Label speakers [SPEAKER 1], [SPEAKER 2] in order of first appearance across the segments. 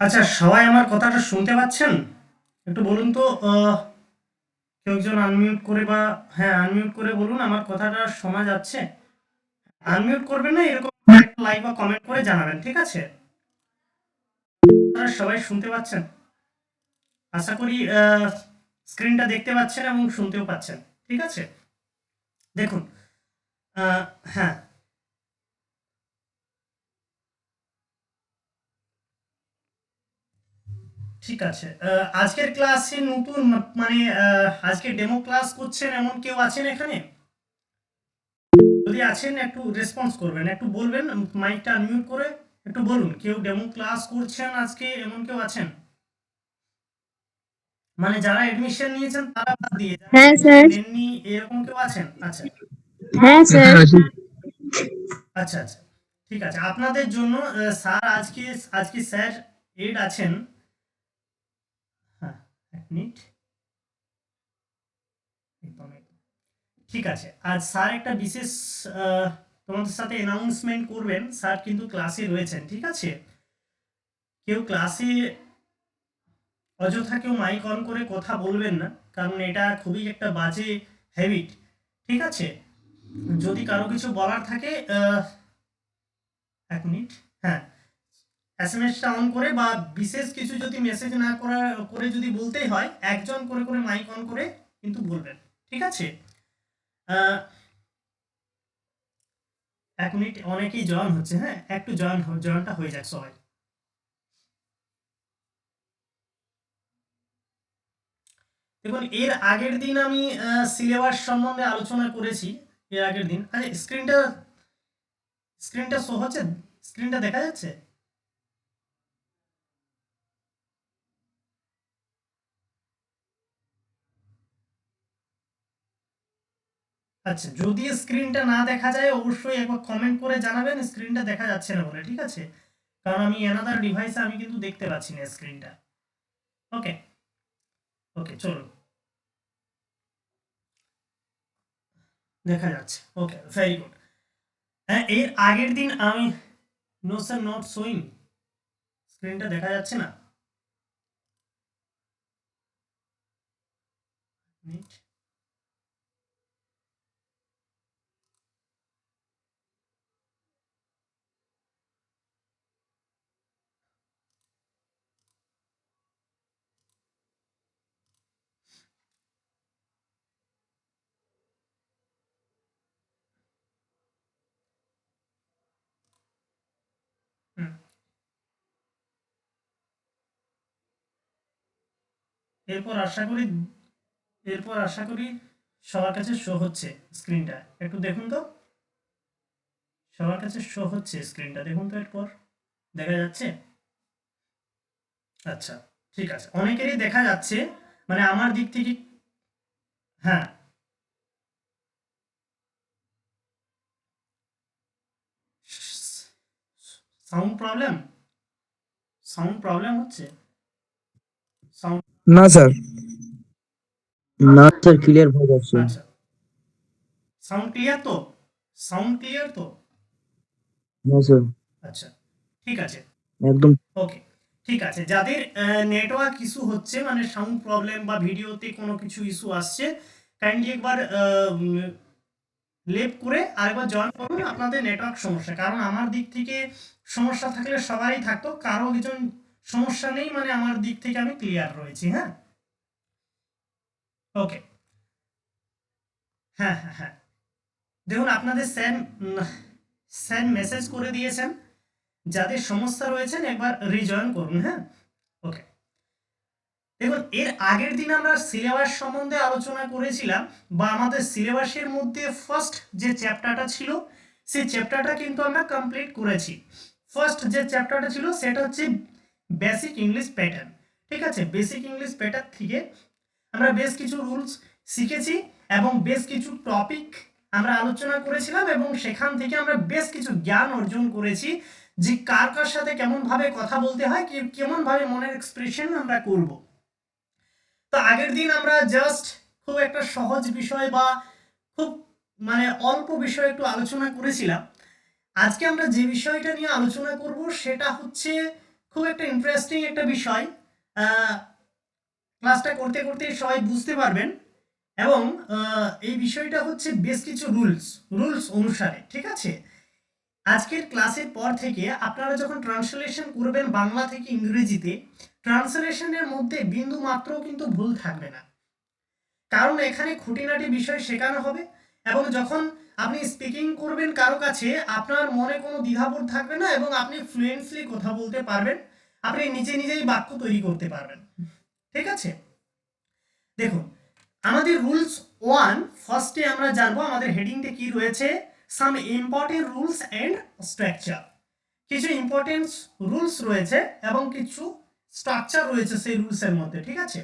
[SPEAKER 1] আচ্ছা, সবাই আমার কথাটা শুনতে পাচ্ছেন? একটু বলুন তো। কেউ একজন আনমিউট করে বা হ্যাঁ, আনমিউট করে বলুন আমার কথাটা শোনা যাচ্ছে? আনমিউট করবেন না, এরকম একটা লাইক বা কমেন্ট করে জানাবেন, ঠিক আছে? আপনারা সবাই শুনতে পাচ্ছেন? আশা করি স্ক্রিনটা দেখতে পাচ্ছেন এবং শুনতেও পাচ্ছেন। ঠিক আছে? দেখুন, আহ, হ্যাঁ, ঠিক আছে। আজকের ক্লাসে নতুন মানে আজকে ডেমো ক্লাস করছেন এমন কেউ আছেন এখানে? যদি আছেন একটু রেসপন্স করবেন, একটু বলবেন, মাইকটা আনমিউট করে একটু বলুন কেউ ডেমো ক্লাস করছেন আজকে এমন কেউ আছেন? মানে যারা এডমিশন নিয়েছেন তারা বাদ দিয়ে যারা
[SPEAKER 2] হ্যাঁ
[SPEAKER 1] এডমিশন
[SPEAKER 2] স্যার।
[SPEAKER 1] নেননি এরকম কেউ আছেন? আচ্ছা,
[SPEAKER 2] হ্যাঁ স্যার।
[SPEAKER 1] আচ্ছা, আচ্ছা, ঠিক আছে। আপনাদের জন্য স্যার আজকে আজকে স্যার এড আছেন। হ্যাঁ, এক মিনিট, একদম একদম। ঠিক আছে, আজ স্যার একটা বিশেষ আহ, তোমাদের সাথে অ্যানাউন্সমেন্ট করবেন। স্যার কিন্তু ক্লাসে রয়েছেন, ঠিক আছে? কেউ ক্লাসে অযথা কেউ মাইক অন করে কথা বলবেন না, কারণ এটা খুবই একটা বাজে হ্যাবিট, ঠিক আছে? যদি কারো কিছু বলার থাকে এক মিনিট, হ্যাঁ, এসএমএসটা অন করে বা বিশেষ কিছু যদি মেসেজ না করা করে যদি বলতেই হয় একজন করে করে মাইক অন করে কিন্তু বলবেন, ঠিক আছে? আহ, এক মিনিট, অনেকেই জয়েন হচ্ছে, হ্যাঁ, একটু জয়েনটা হয়ে যাক সবাই। দেখুন, এর আগের দিন আমি সিলেবাস সম্বন্ধে আলোচনা করেছি। এর আগের দিন, আচ্ছা, স্ক্রিনটা শো হচ্ছে? স্ক্রিনটা দেখা যাচ্ছে? আচ্ছা, যদি স্ক্রিনটা না দেখা যায় অবশ্যই একবার কমেন্ট করে জানাবেন স্ক্রিনটা দেখা যাচ্ছে না বলে, ঠিক আছে? কারণ আমি অ্যানাদার ডিভাইসে আমি কিন্তু দেখতে পাচ্ছি না স্ক্রিনটা। ওকে, ওকে, চলুন। দেখা যাচ্ছে, ওকে, ভেরি গুড। হ্যাঁ, এর আগের দিন আমি নো স্যার, নট শোয়িং। স্ক্রিনটা দেখা যাচ্ছে না। মিনিট। হুম, এরপর আশা করি এরপর আশা করি সবার কাছে শো হচ্ছে স্ক্রিনটা। একটু দেখুন তো, সবার কাছে শো হচ্ছে স্ক্রিনটা, দেখুন তো এরপর দেখা যাচ্ছে? আচ্ছা, ঠিক আছে, অনেকেরই দেখা যাচ্ছে, মানে আমার দিক থেকে। হ্যাঁ, সাউন্ড প্রবলেম, সাউন্ড প্রবলেম হচ্ছে, সাউন্ড।
[SPEAKER 3] না স্যার, না স্যার, ক্লিয়ার ভয়েস আসছে।
[SPEAKER 1] আচ্ছা, সাউন্ড ক্লিয়ার তো? সাউন্ড ক্লিয়ার তো?
[SPEAKER 3] না স্যার,
[SPEAKER 1] আচ্ছা, ঠিক আছে,
[SPEAKER 3] একদম।
[SPEAKER 1] ওকে, ঠিক আছে। যাদের নেটওয়ার্ক ইস্যু হচ্ছে, মানে সাউন্ড প্রবলেম বা ভিডিওতে কোনো কিছু ইস্যু আসছে, কাইন্ডলি একবার লেফট করে আরেকবার জয়েন করুন। আপনাদের নেটওয়ার্ক সমস্যা, কারণ আমার দিক থেকে সমস্যা থাকলে সবারই থাকতো, কারো কিছু সমস্যা নেই, মানে আমার দিক থেকে আমি ক্লিয়ার রয়েছি। হ্যাঁ, ওকে, হ্যাঁ, হ্যাঁ, হ্যাঁ, দেখুন আপনাদের স্যার স্যার মেসেজ করে দিয়েছেন, যাদের সমস্যা রয়েছেন একবার রিজয়েন করুন। হ্যাঁ, ওকে। দেখুন, এর আগের দিন আমরা সিলেবাস সম্বন্ধে আলোচনা করেছিলাম, বা আমাদের সিলেবাসের মধ্যে ফার্স্ট যে চ্যাপ্টারটা ছিল সেই চ্যাপ্টারটা কিন্তু আমরা কমপ্লিট করেছি। ফার্স্ট যে চ্যাপ্টারটা ছিল সেটা হচ্ছে বেসিক ইংলিশ প্যাটার্ন, ঠিক আছে? বেসিক ইংলিশ প্যাটার্ন থেকে আমরা বেশ কিছু রুলস শিখেছি এবং বেশ কিছু টপিক আমরা আলোচনা করেছিলাম, এবং সেখান থেকে আমরা বেশ কিছু জ্ঞান অর্জন করেছি যে কার কার সাথে কেমনভাবে কথা বলতে হয়, কেমনভাবে মনের এক্সপ্রেশন আমরা করব। তো আগের দিন আমরা জাস্ট খুব একটা সহজ বিষয় বা খুব মানে অল্প বিষয় একটু আলোচনা করেছিলাম। আজকে আমরা যে বিষয়টা নিয়ে আলোচনা করব সেটা হচ্ছে খুব একটা ইন্টারেস্টিং একটা বিষয়। ক্লাসটা করতে করতে সবাই বুঝতে পারবেন। এবং এই বিষয়টা হচ্ছে বেশ কিছু রুলস অনুসারে, ঠিক আছে। আজকের ক্লাসের পর থেকে আপনারা যখন ট্রান্সলেশন করবেন বাংলা থেকে ইংরেজিতে, ট্রান্সলেশনের মধ্যে বিন্দু মাত্রও কিন্তু ভুল থাকবে না, কারণ এখানে খুঁটিনাটি বিষয় শেখানো হবে। এবং যখন আপনি স্পিকিং করবেন কারো কাছে, আপনার মনে কোনো দ্বিধাবোধ থাকবে না এবং আপনি ফ্লুয়েন্টলি কথা বলতে পারবেন, আপনি নিজে নিজেই বাক্য তৈরি করতে পারবেন, ঠিক আছে। দেখুন, আমাদের রুলস 1 ফার্স্টে আমরা জানবো আমাদের হেডিংটা কি রয়েছে, some important rules and structure. কিছু ইম্পর্টেন্ট রুলস রয়েছে এবং কিছু স্ট্রাকচার রয়েছে সেই রুলসের মধ্যে, ঠিক আছে।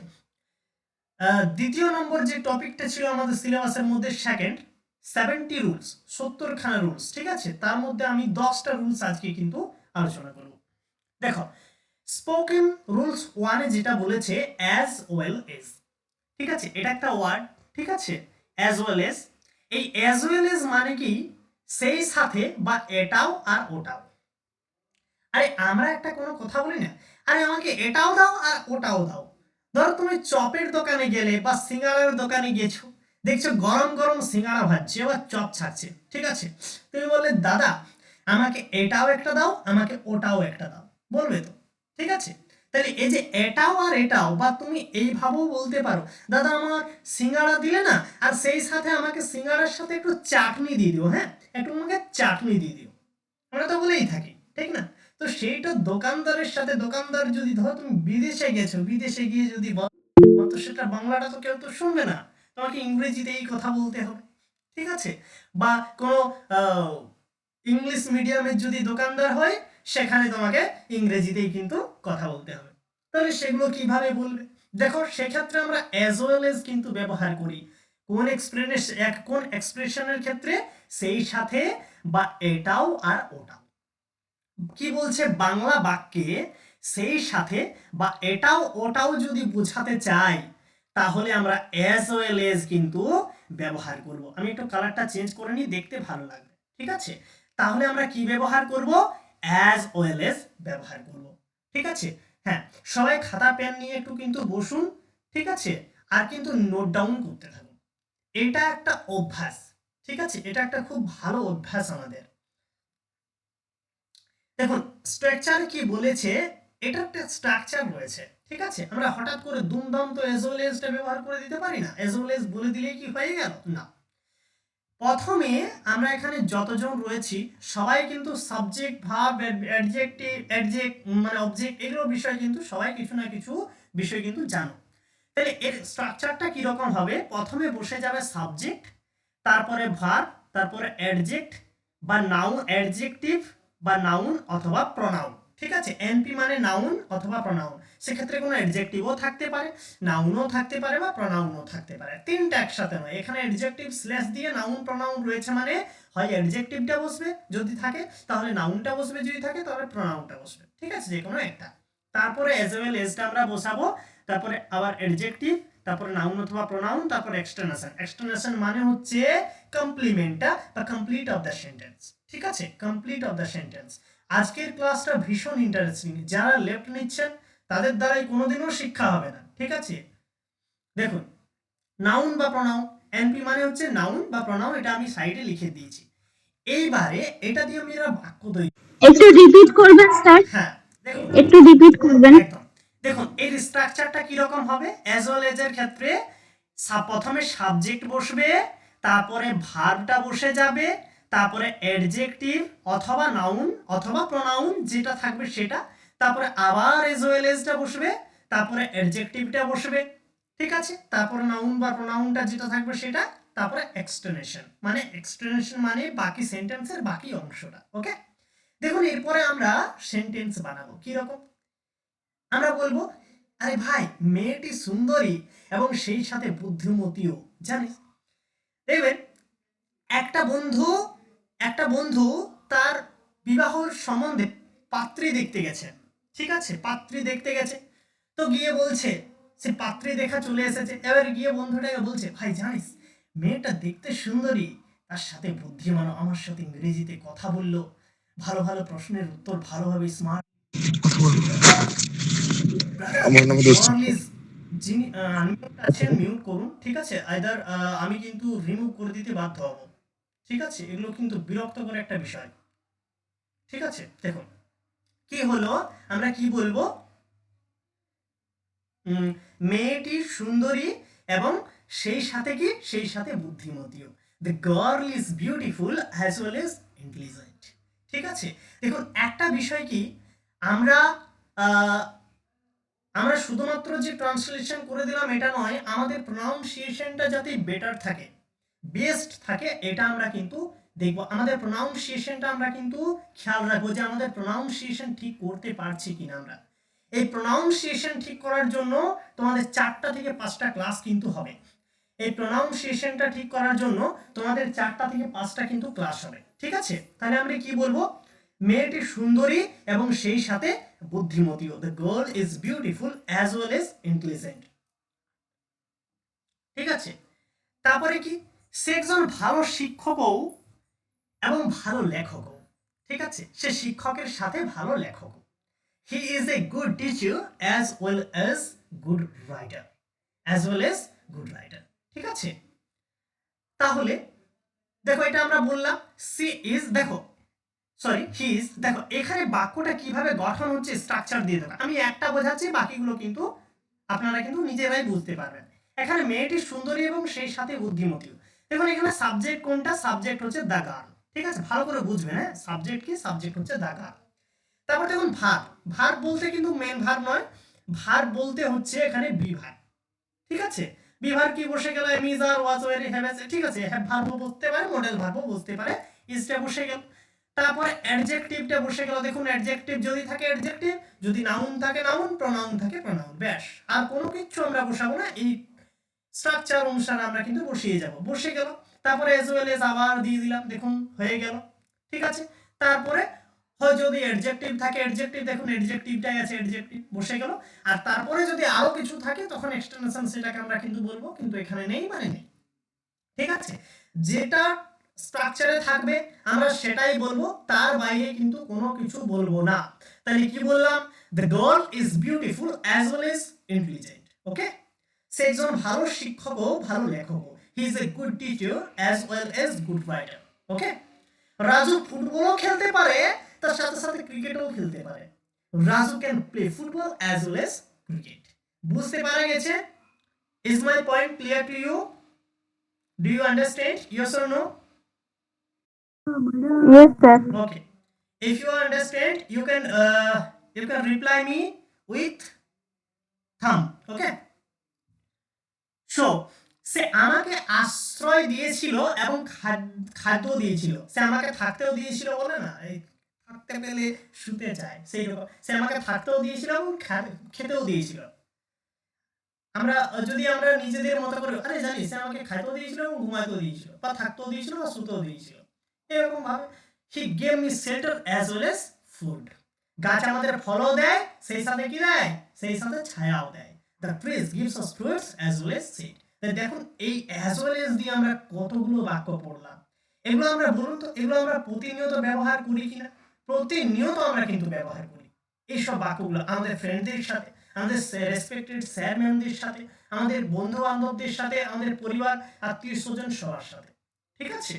[SPEAKER 1] দ্বিতীয় নম্বর যে টপিকটা ছিল আমাদের সিলেবাসের মধ্যে সেকেন্ড, 70 রুলস, 70 খানা রুলস, ঠিক আছে। তার মধ্যে আমি 10টা রুলস আজকে কিন্তু আলোচনা করব। দেখো, স্পোকেন রুলস 1 যেটা বলেছে অ্যাজ ওয়েল এজ, ঠিক আছে, এটা একটা ওয়ার্ড, ঠিক আছে। অ্যাজ ওয়েল এজ, এই অ্যাজ ওয়েল এজ মানে কি, সেই সাথে বা এটাও আর ওটাও। আরে আমরা একটা কোনো কথা বলি না, আরে আমাকে এটাও দাও আর ওটাও দাও। ধরো তুমি চপের দোকানে গেলে বা সিঙ্গাড়ার দোকানে গেছো, দেখছো গরম গরম সিঙ্গাড়া ভাজছে বা চপ ছাড়ছে, ঠিক আছে। তুমি বললে দাদা আমাকে এটাও একটা দাও, আমাকে ওটাও একটা দাও, বলবে তো, ঠিক আছে। তাহলে এই যে এটাও আর এটাও, বা তুমি এইভাবেও বলতে পারো, দাদা আমার সিঙ্গাড়া দিলে না, আর সেই সাথে আমাকে সিঙ্গাড়ার সাথে একটু চাটনি দিয়ে দিও, হ্যাঁ একটু আমাকে চাটনি দিয়ে দিও। আমরা তো বলেই থাকি, ঠিক না। তো সেইটা দোকানদারের সাথে, দোকানদার যদি ধরো তুমি বিদেশে গেছো, বিদেশে গিয়ে যদি বলো, তো সেটা বাংলাটা তো কেউ তো শুনবে না, তোমাকে ইংরেজিতেই কথা বলতে হবে, ঠিক আছে। বা কোনো ইংলিশ মিডিয়ামের যদি দোকানদার হয়, সেখানে তোমাকে ইংরেজিতেই কিন্তু কথা বলতে হবে। তাহলে সেগুলো কিভাবে বলবে? দেখো, সেক্ষেত্রে আমরা অ্যাজ ওয়েল এজ কিন্তু ব্যবহার করি কোন এক্সপ্রেশনের ক্ষেত্রে, সেই সাথে বা এটাও আর ওটাও। কি বলছে বাংলা বাক্যে সেই সাথে বা এটাও ওটাও যদি বোঝাতে চাই, তাহলে আমরা অ্যাজ ওয়েল এজ কিন্তু ব্যবহার করব। আমি একটু কালারটা চেঞ্জ করে নিই, দেখতে ভালো লাগবে, ঠিক আছে। তাহলে আমরা কি ব্যবহার করব, অ্যাজ ওয়েল এজ ব্যবহার করব, ঠিক আছে। হ্যাঁ, সবাই খাতা পেন নিয়ে একটু কিন্তু বসুন, ঠিক আছে। আর কিন্তু নোট ডাউন করতে থাকুন, এটা একটা অভ্যাস, ঠিক আছে, এটা একটা খুব ভালো অভ্যাস আমাদের। দেখুন, স্ট্রাকচার কি বলেছে, এটা একটা স্ট্রাকচার রয়েছে, ঠিক আছে। আমরা হঠাৎ করে দুমদাম তো এজ ওয়েল এজটা ব্যবহার করে দিতে পারি না, এজ ওয়েল এজ বলে দিলেই কি হয়ে গেল, না। প্রথমে আমরা এখানে যতজন রয়েছি সবাই কিন্তু সাবজেক্ট, ভার্ব, অ্যাডজেক্ট মানে অবজেক্ট, এগুলো বিষয় কিন্তু সবাই কিছু না কিছু বিষয় কিন্তু জানো। তাহলে এর স্ট্রাকচারটা কিরকম হবে, প্রথমে বসে যাবে সাবজেক্ট, তারপরে ভার্ব, তারপরে অ্যাডজেক্ট বা নাউন, অ্যাডজেক্টিভ বা নাউন অথবা প্রনাউন, ঠিক আছে। এনপি মানে নাউন অথবা প্রনাউন, সেক্ষেত্রে কোনো অ্যাডজেক্টিভও থাকতে পারে, নাউনও থাকতে পারে বা প্রনাউনও থাকতে পারে, তিনটা একসাথে নয়। এখানে অ্যাডজেক্টিভ স্ল্যাশ দিয়ে নাউন প্রনাউন রয়েছে মানে হয় অ্যাডজেক্টিভটা বসবে যদি থাকে, তাহলে নাউনটা বসবে, যদি থাকে তাহলে প্রনাউনটা বসবে, ঠিক আছে, যে কোনো একটা। তারপরে এজ ওয়েল এজটা আমরা বসাবো, তারপরে আবার অ্যাডজেক্টিভ, তারপরে নাউন অথবা প্রোনাউন, তারপরে এক্সটেনশন। এক্সটেনশন মানে হচ্ছে কমপ্লিমেন্টটা বা কমপ্লিট অফ দ্য সেন্টেন্স, ঠিক আছে, কমপ্লিট অফ দ্য সেন্টেন্স। আজকের ক্লাসটা ভীষণ ইন্টারেস্টিং, যারা লেফট নিচ্ছেন তাদের দ্বারাই কোনোদিনও শিক্ষা হবে না, ঠিক আছে। দেখুন, নাউন বা প্রোনাউন, এনপি মানে হচ্ছে নাউন বা প্রোনাউন, এটা আমি সাইডে লিখে দিয়েছি। এইবারে এটা দিয়ে আমি এরা বাক্য তৈরি,
[SPEAKER 3] একটু রিপিট করবেন স্যার,
[SPEAKER 1] হ্যাঁ দেখুন
[SPEAKER 3] একটু রিপিট করবেন।
[SPEAKER 1] একদম। দেখুন এর স্ট্রাকচারটা কিরকম হবে, অ্যাজ ওয়েল এজ এর ক্ষেত্রে প্রথমে সাবজেক্ট বসবে, তারপরে ভার্বটা বসে যাবে, তারপরে অ্যাডজেক্টিভ অথবা নাউন অথবা প্রোনাউন যেটা থাকবে সেটা, তারপরে আবার অ্যাজ ওয়েল এজটা বসবে, তারপরে অ্যাডজেক্টিভটা বসবে, ঠিক আছে, তারপরে নাউন বা প্রোনাউনটা যেটা থাকবে সেটা, তারপরে এক্সটেনশন মানে বাকি সেন্টেন্সের বাকি অংশটা, ওকে। দেখুন এরপরে আমরা সেন্টেন্স বানাবো কি রকম, আমরা বলবো, আরে ভাই মেয়েটি সুন্দরী এবং সেই সাথে বুদ্ধিমতীও, জানিস। দেখবেন একটা বন্ধু তার বিবাহর সম্বন্ধে পাত্রী দেখতে গেছে, ঠিক আছে, পাত্রী দেখতে গেছে। তো গিয়ে বলছে, সে পাত্রী দেখা চলে এসেছে, এবার গিয়ে বন্ধুটাকে বলছে, ভাই জানিস মেয়েটা দেখতে সুন্দরী, তার সাথে বুদ্ধিমানও, আমার সাথে ইংরেজিতে কথা বললো, ভালো ভালো প্রশ্নের উত্তর ভালোভাবে স্মার্ট
[SPEAKER 3] আমার নামে দোস্ত।
[SPEAKER 1] গার্ল ইজ, যিনি আনমিউট আছেন মিউট করুন, ঠিক আছে? আইদার আমি কিন্তু রিমুভ করে দিতে বাধ্য হব, ঠিক আছে? এগুলো কিন্তু বিরক্তকর একটা বিষয়, ঠিক আছে? দেখুন কি হলো, আমরা কি বলবো, মেয়েটি সুন্দরী এবং সেই সাথে কি, সেই সাথে বুদ্ধিমতীও। The girl is beautiful as well as intelligent, ঠিক আছে? দেখুন একটা বিষয় কি, আমরা আহ, আমরা শুধুমাত্র যে ট্রান্সলেশন করে দিলাম এটা নয়, আমাদের প্রোনাউন্সিয়েশনটা যাতে বেটার থাকে, বেস্ট থাকে, এটা আমরা কিন্তু দেখবো। আমাদের প্রোনাউন্সিয়েশনটা আমরা কিন্তু খেয়াল রাখবো যে আমাদের প্রোনাউন্সিয়েশন ঠিক করতে পারছি কিনা আমরা। এই প্রোনাউন্সিয়েশন ঠিক করার জন্য তোমাদের 4টা থেকে 5টা ক্লাস কিন্তু হবে। এই প্রোনাউন্সিয়েশনটা ঠিক করার জন্য তোমাদের 4টা থেকে 5টা কিন্তু ক্লাস হবে, ঠিক আছে? তাহলে আমরা কি বলবো, মেয়েটি সুন্দরী এবং সেই সাথে বুদ্ধিমতীও। The girl is beautiful as well as intelligent, ঠিক আছে? তারপরে কি, সে একজন ভালো শিক্ষকও এবং ভালো লেখকও, ঠিক আছে? সে শিক্ষকের সাথে ভালো লেখকও। He is a good teacher as well as good writer, as well as good writer, ঠিক আছে? তাহলে দেখো এটা আমরা বললাম সি ইজ, দেখো সরি হি ইজ, দেখো এখানে বাক্যটা কিভাবে গঠন হচ্ছে স্ট্রাকচার দিয়ে দেবো, আমি একটা বোঝাচ্ছি, বাকিগুলো কিন্তু আপনারা কিন্তু নিজেরাই বুঝতে পারবেন। এখানে মেয়েটি সুন্দরী এবং সেই সাথে বুদ্ধিমতী। দেখুন এখানে সাবজেক্ট কোনটা, সাবজেক্ট হচ্ছে দ্য গার্ল, ঠিক আছে? ভালো করে বুঝবেন, হ্যাঁ, সাবজেক্ট কি, সাবজেক্ট হচ্ছে দ্য গার্ল। তারপর দেখুন ভার্ব, ভার্ব বলতে কিন্তু মেন ভার্ব নয়, ভার্ব বলতে হচ্ছে এখানে বিভার, ঠিক আছে? বিভার কি বসে গেল, am is are was were have has, ঠিক আছে? হ্যাভ ভার্বও বসতে পারে, মডেল ভার্বও বসতে পারে, ইজটা বসে গেল। তারপরে অ্যাডজেক্টিভটা বসে গেল, দেখুন অ্যাডজেক্টিভ যদি থাকে অ্যাডজেক্টিভ, যদি নাউন থাকে নাউন, প্রোনাউন থাকে প্রোনাউন, ব্যাস। আর কোনো কিছু আমরা বসাবো না, এই স্ট্রাকচার অনুসারে আমরা কিন্তু বসিয়ে যাব, বসে গেল। তারপরে এজ ওয়েল এজ আবার দিয়ে দিলাম, দেখুন হয়ে গেল, ঠিক আছে? তারপরে হয় যদি অ্যাডজেক্টিভ থাকে অ্যাডজেক্টিভ, দেখুন অ্যাডজেক্টিভটাই আছে, অ্যাডজেক্টিভ বসে গেল। আর তারপরে যদি আরো কিছু থাকে তখন এক্সটেনশন, সেটাকে আমরা কিন্তু বলবো, কিন্তু এখানে নেই মানে নেই, ঠিক আছে? যেটা স্ট্রাকচারে থাকবে আমরা সেটাই বলবো, তার বাইরে কিন্তু কোনো কিছু বলবো না। তাহলে কি বললাম, the girl is beautiful as well as intelligent, okay? সে একজন ভালো শিক্ষক ও ভালো লেখক, he is a good teacher as well as good writer, okay? Raju ফুটবলও খেলতে পারে, তার সাথে সাথে ক্রিকেটও খেলতে পারে। Raju can play football as well as cricket. বুঝতে পারা গেছে? Is my point clear to you? Do you understand? Yes or no?
[SPEAKER 2] Yes, sir.
[SPEAKER 1] Okay. If you understand, you can reply me with thumb. Okay. So, সে আমাকে আশ্রয় দিয়েছিল এবং খাদ্য দিয়েছিল। সে আমাকে থাকতেও দিয়েছিল, বলে না, এই থাকতে পেলে শুতে চায়, সেই রকম। সে আমাকে থাকতেও দিয়েছিল এবং খেতেও দিয়েছিল। আমরা যদি আমরা নিজেদের মতো করে, আরে জানি সে আমাকে খাইতেও দিয়েছিল এবং ঘুমাইতেও দিয়েছিল, বা থাকতেও দিয়েছিল বা শুতেও দিয়েছিল, এরকম ভাবে। He gave me shelter as well age food. গাছ আমাদের ফলও দেয়, সেই সাথে কি দেয়, সেই সাথে ছায়াও দেয়। The trees gives us fruits as well age seed. দেখুন এই অ্যাজ ওয়েল এজ দিয়ে আমরা কতগুলো বাক্য পড়লাম। এগুলো আমরা বলুন তো, এগুলো আমরা প্রতিনিয়ত ব্যবহার করি কিনা? প্রতিনিয়ত আমরা কিন্তু ব্যবহার করি এইসব বাক্যগুলো, আমাদের ফ্রেন্ডদের সাথে, আমাদের রেসপেক্টেড স্যার ম্যামদের সাথে, আমাদের বন্ধু বান্ধবদের সাথে, আমাদের পরিবার আত্মীয় স্বজন সবার সাথে, ঠিক আছে?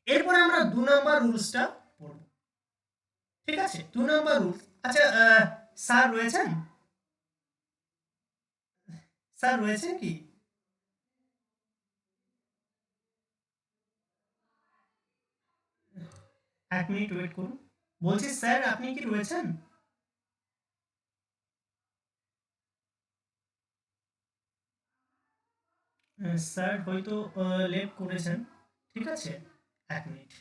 [SPEAKER 1] এরপরে আমরা 2 নম্বর রুলসটা পড়ব, ঠিক আছে? 2 নম্বর রুলস। আচ্ছা, স্যার রয়েছেন? স্যার রয়েছেন কি? এক মিনিট ওয়েট করুন, বলছি স্যার আপনি কি রয়েছেন? স্যার হয়তো লেট করেছেন, ঠিক আছে? 1 মিনিট।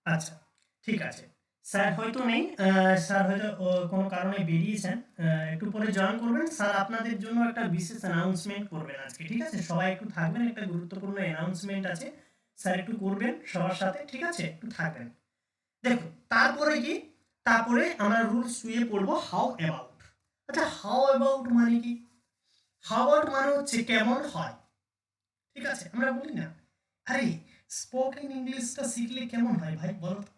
[SPEAKER 1] আচ্ছা, ঠিক আছে। স্যার হয়তো নেই, স্যার হয়তো কোনো কারণে বেরিয়েছেন, একটু পরে জয়েন করবেন। স্যার আপনাদের জন্য একটা বিশেষ অ্যানাউন্সমেন্ট করবেন আজকে, ঠিক আছে? সবাই একটু থাকবেন, একটা গুরুত্বপূর্ণ অ্যানাউন্সমেন্ট আছে, স্যার একটু করবেন সবার সাথে, ঠিক আছে? একটু থাকবেন। দেখো তারপরে কি, তারপরে আমরা রুলস শুয়ে পড়বো হাউ অ্যাবাউট। আচ্ছা, হাউ অ্যাবাউট মানে কি? হাউ অ্যাবাউট মানে হচ্ছে কেমন হয়, ঠিক আছে? আমরা বলি না, আরে স্পোকেন ইংলিশটা শিখলে কেমন হয় ভাই বলো তো?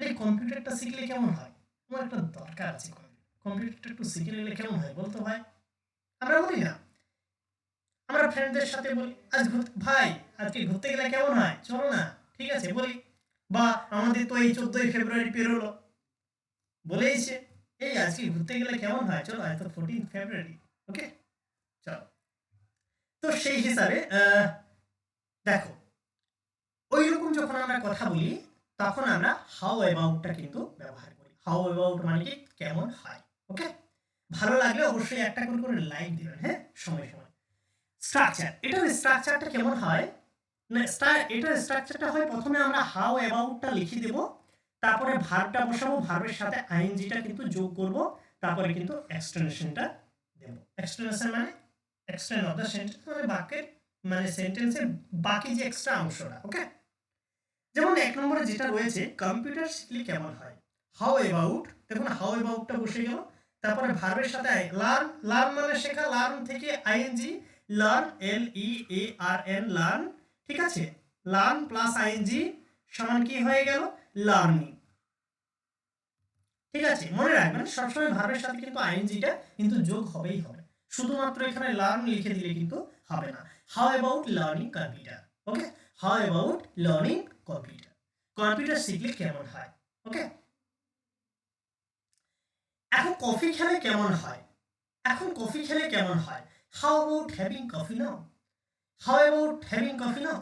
[SPEAKER 1] আরে কম্পিউটারটা শিখলে কেমন হয়? আমার একটা দরকার আছে, কম্পিউটারটা একটু শিখে নিলে কেমন হয় বলতো ভাই? আমরা বলি না, আমরা ফ্রেন্ডদের সাথে বলি আজ ভাই আজকে ঘুরতে গেলে কেমন হয়, চলো না, ঠিক আছে বলি। বা আমাদের তো এই 14ই ফেব্রুয়ারি পেরোলো, বলেইছে এই আজকে ঘুরতে গেলে কেমন হয়, চলো আজ তো 14 ফেব্রুয়ারি, ওকে চলো। তো সেই হিসাবে দেখো, ওই রকম যখন আমরা কথা বলি তখন আমরা হাউ অ্যাবাউটটা কিন্তু ব্যবহার করি। হাউ অ্যাবাউট মানে কি কেমন হয়, ওকে? ভালো লাগলে অবশ্যই একটা করে করে লাইক দিবেন, হ্যাঁ, সময় সময়। স্ট্রাকচার, এটার স্ট্রাকচারটা কেমন হয় না, এটার স্ট্রাকচারটা হয় প্রথমে আমরা হাউ অ্যাবাউটটা লিখে দেব, তারপরে ভার্বটা বসাবো, ভার্বের সাথে আইএনজিটা কিন্তু যোগ করব, তারপরে কিন্তু এক্সটেনশনটা দেব। এক্সটেনশন মানে এক্সটেন্ড অফ দ্য সেন্টেন্স, মানে বাক্যের মানে সেন্টেন্সের বাকি যে এক্সট্রা অংশটা, ওকে? যেমন 1 নম্বরে যেটা রয়েছে কম্পিউটার শিখলে কেমন হয়, হাউ অ্যাবাউট, দেখুন হাউ অ্যাবাউটটা বসে গেল, তারপরে ভার্বের সাথে লার্ন, লার্ন মানে শেখা, লার্ন থেকে আইএনজি, লার্ন, LEARN, লার্ন, ঠিক আছে? লার্ন প্লাস আইএনজি সমান কি হয়ে গেল, লার্নিং, ঠিক আছে? মনে রাখবেন সবসময় ভার্বের সাথে কিন্তু আইএনজিটা কিন্তু যোগ হবেই হবে, শুধুমাত্র এখানে লার্ন লিখে দিলে কিন্তু হবে না। How about learning computer, okay? How about learning computer, computer শিখলে কেমন হয়, ওকে? এখন কফি খেলে কেমন হয়, এখন কফি খেলে কেমন হয়, how about having coffee now, how about having coffee now,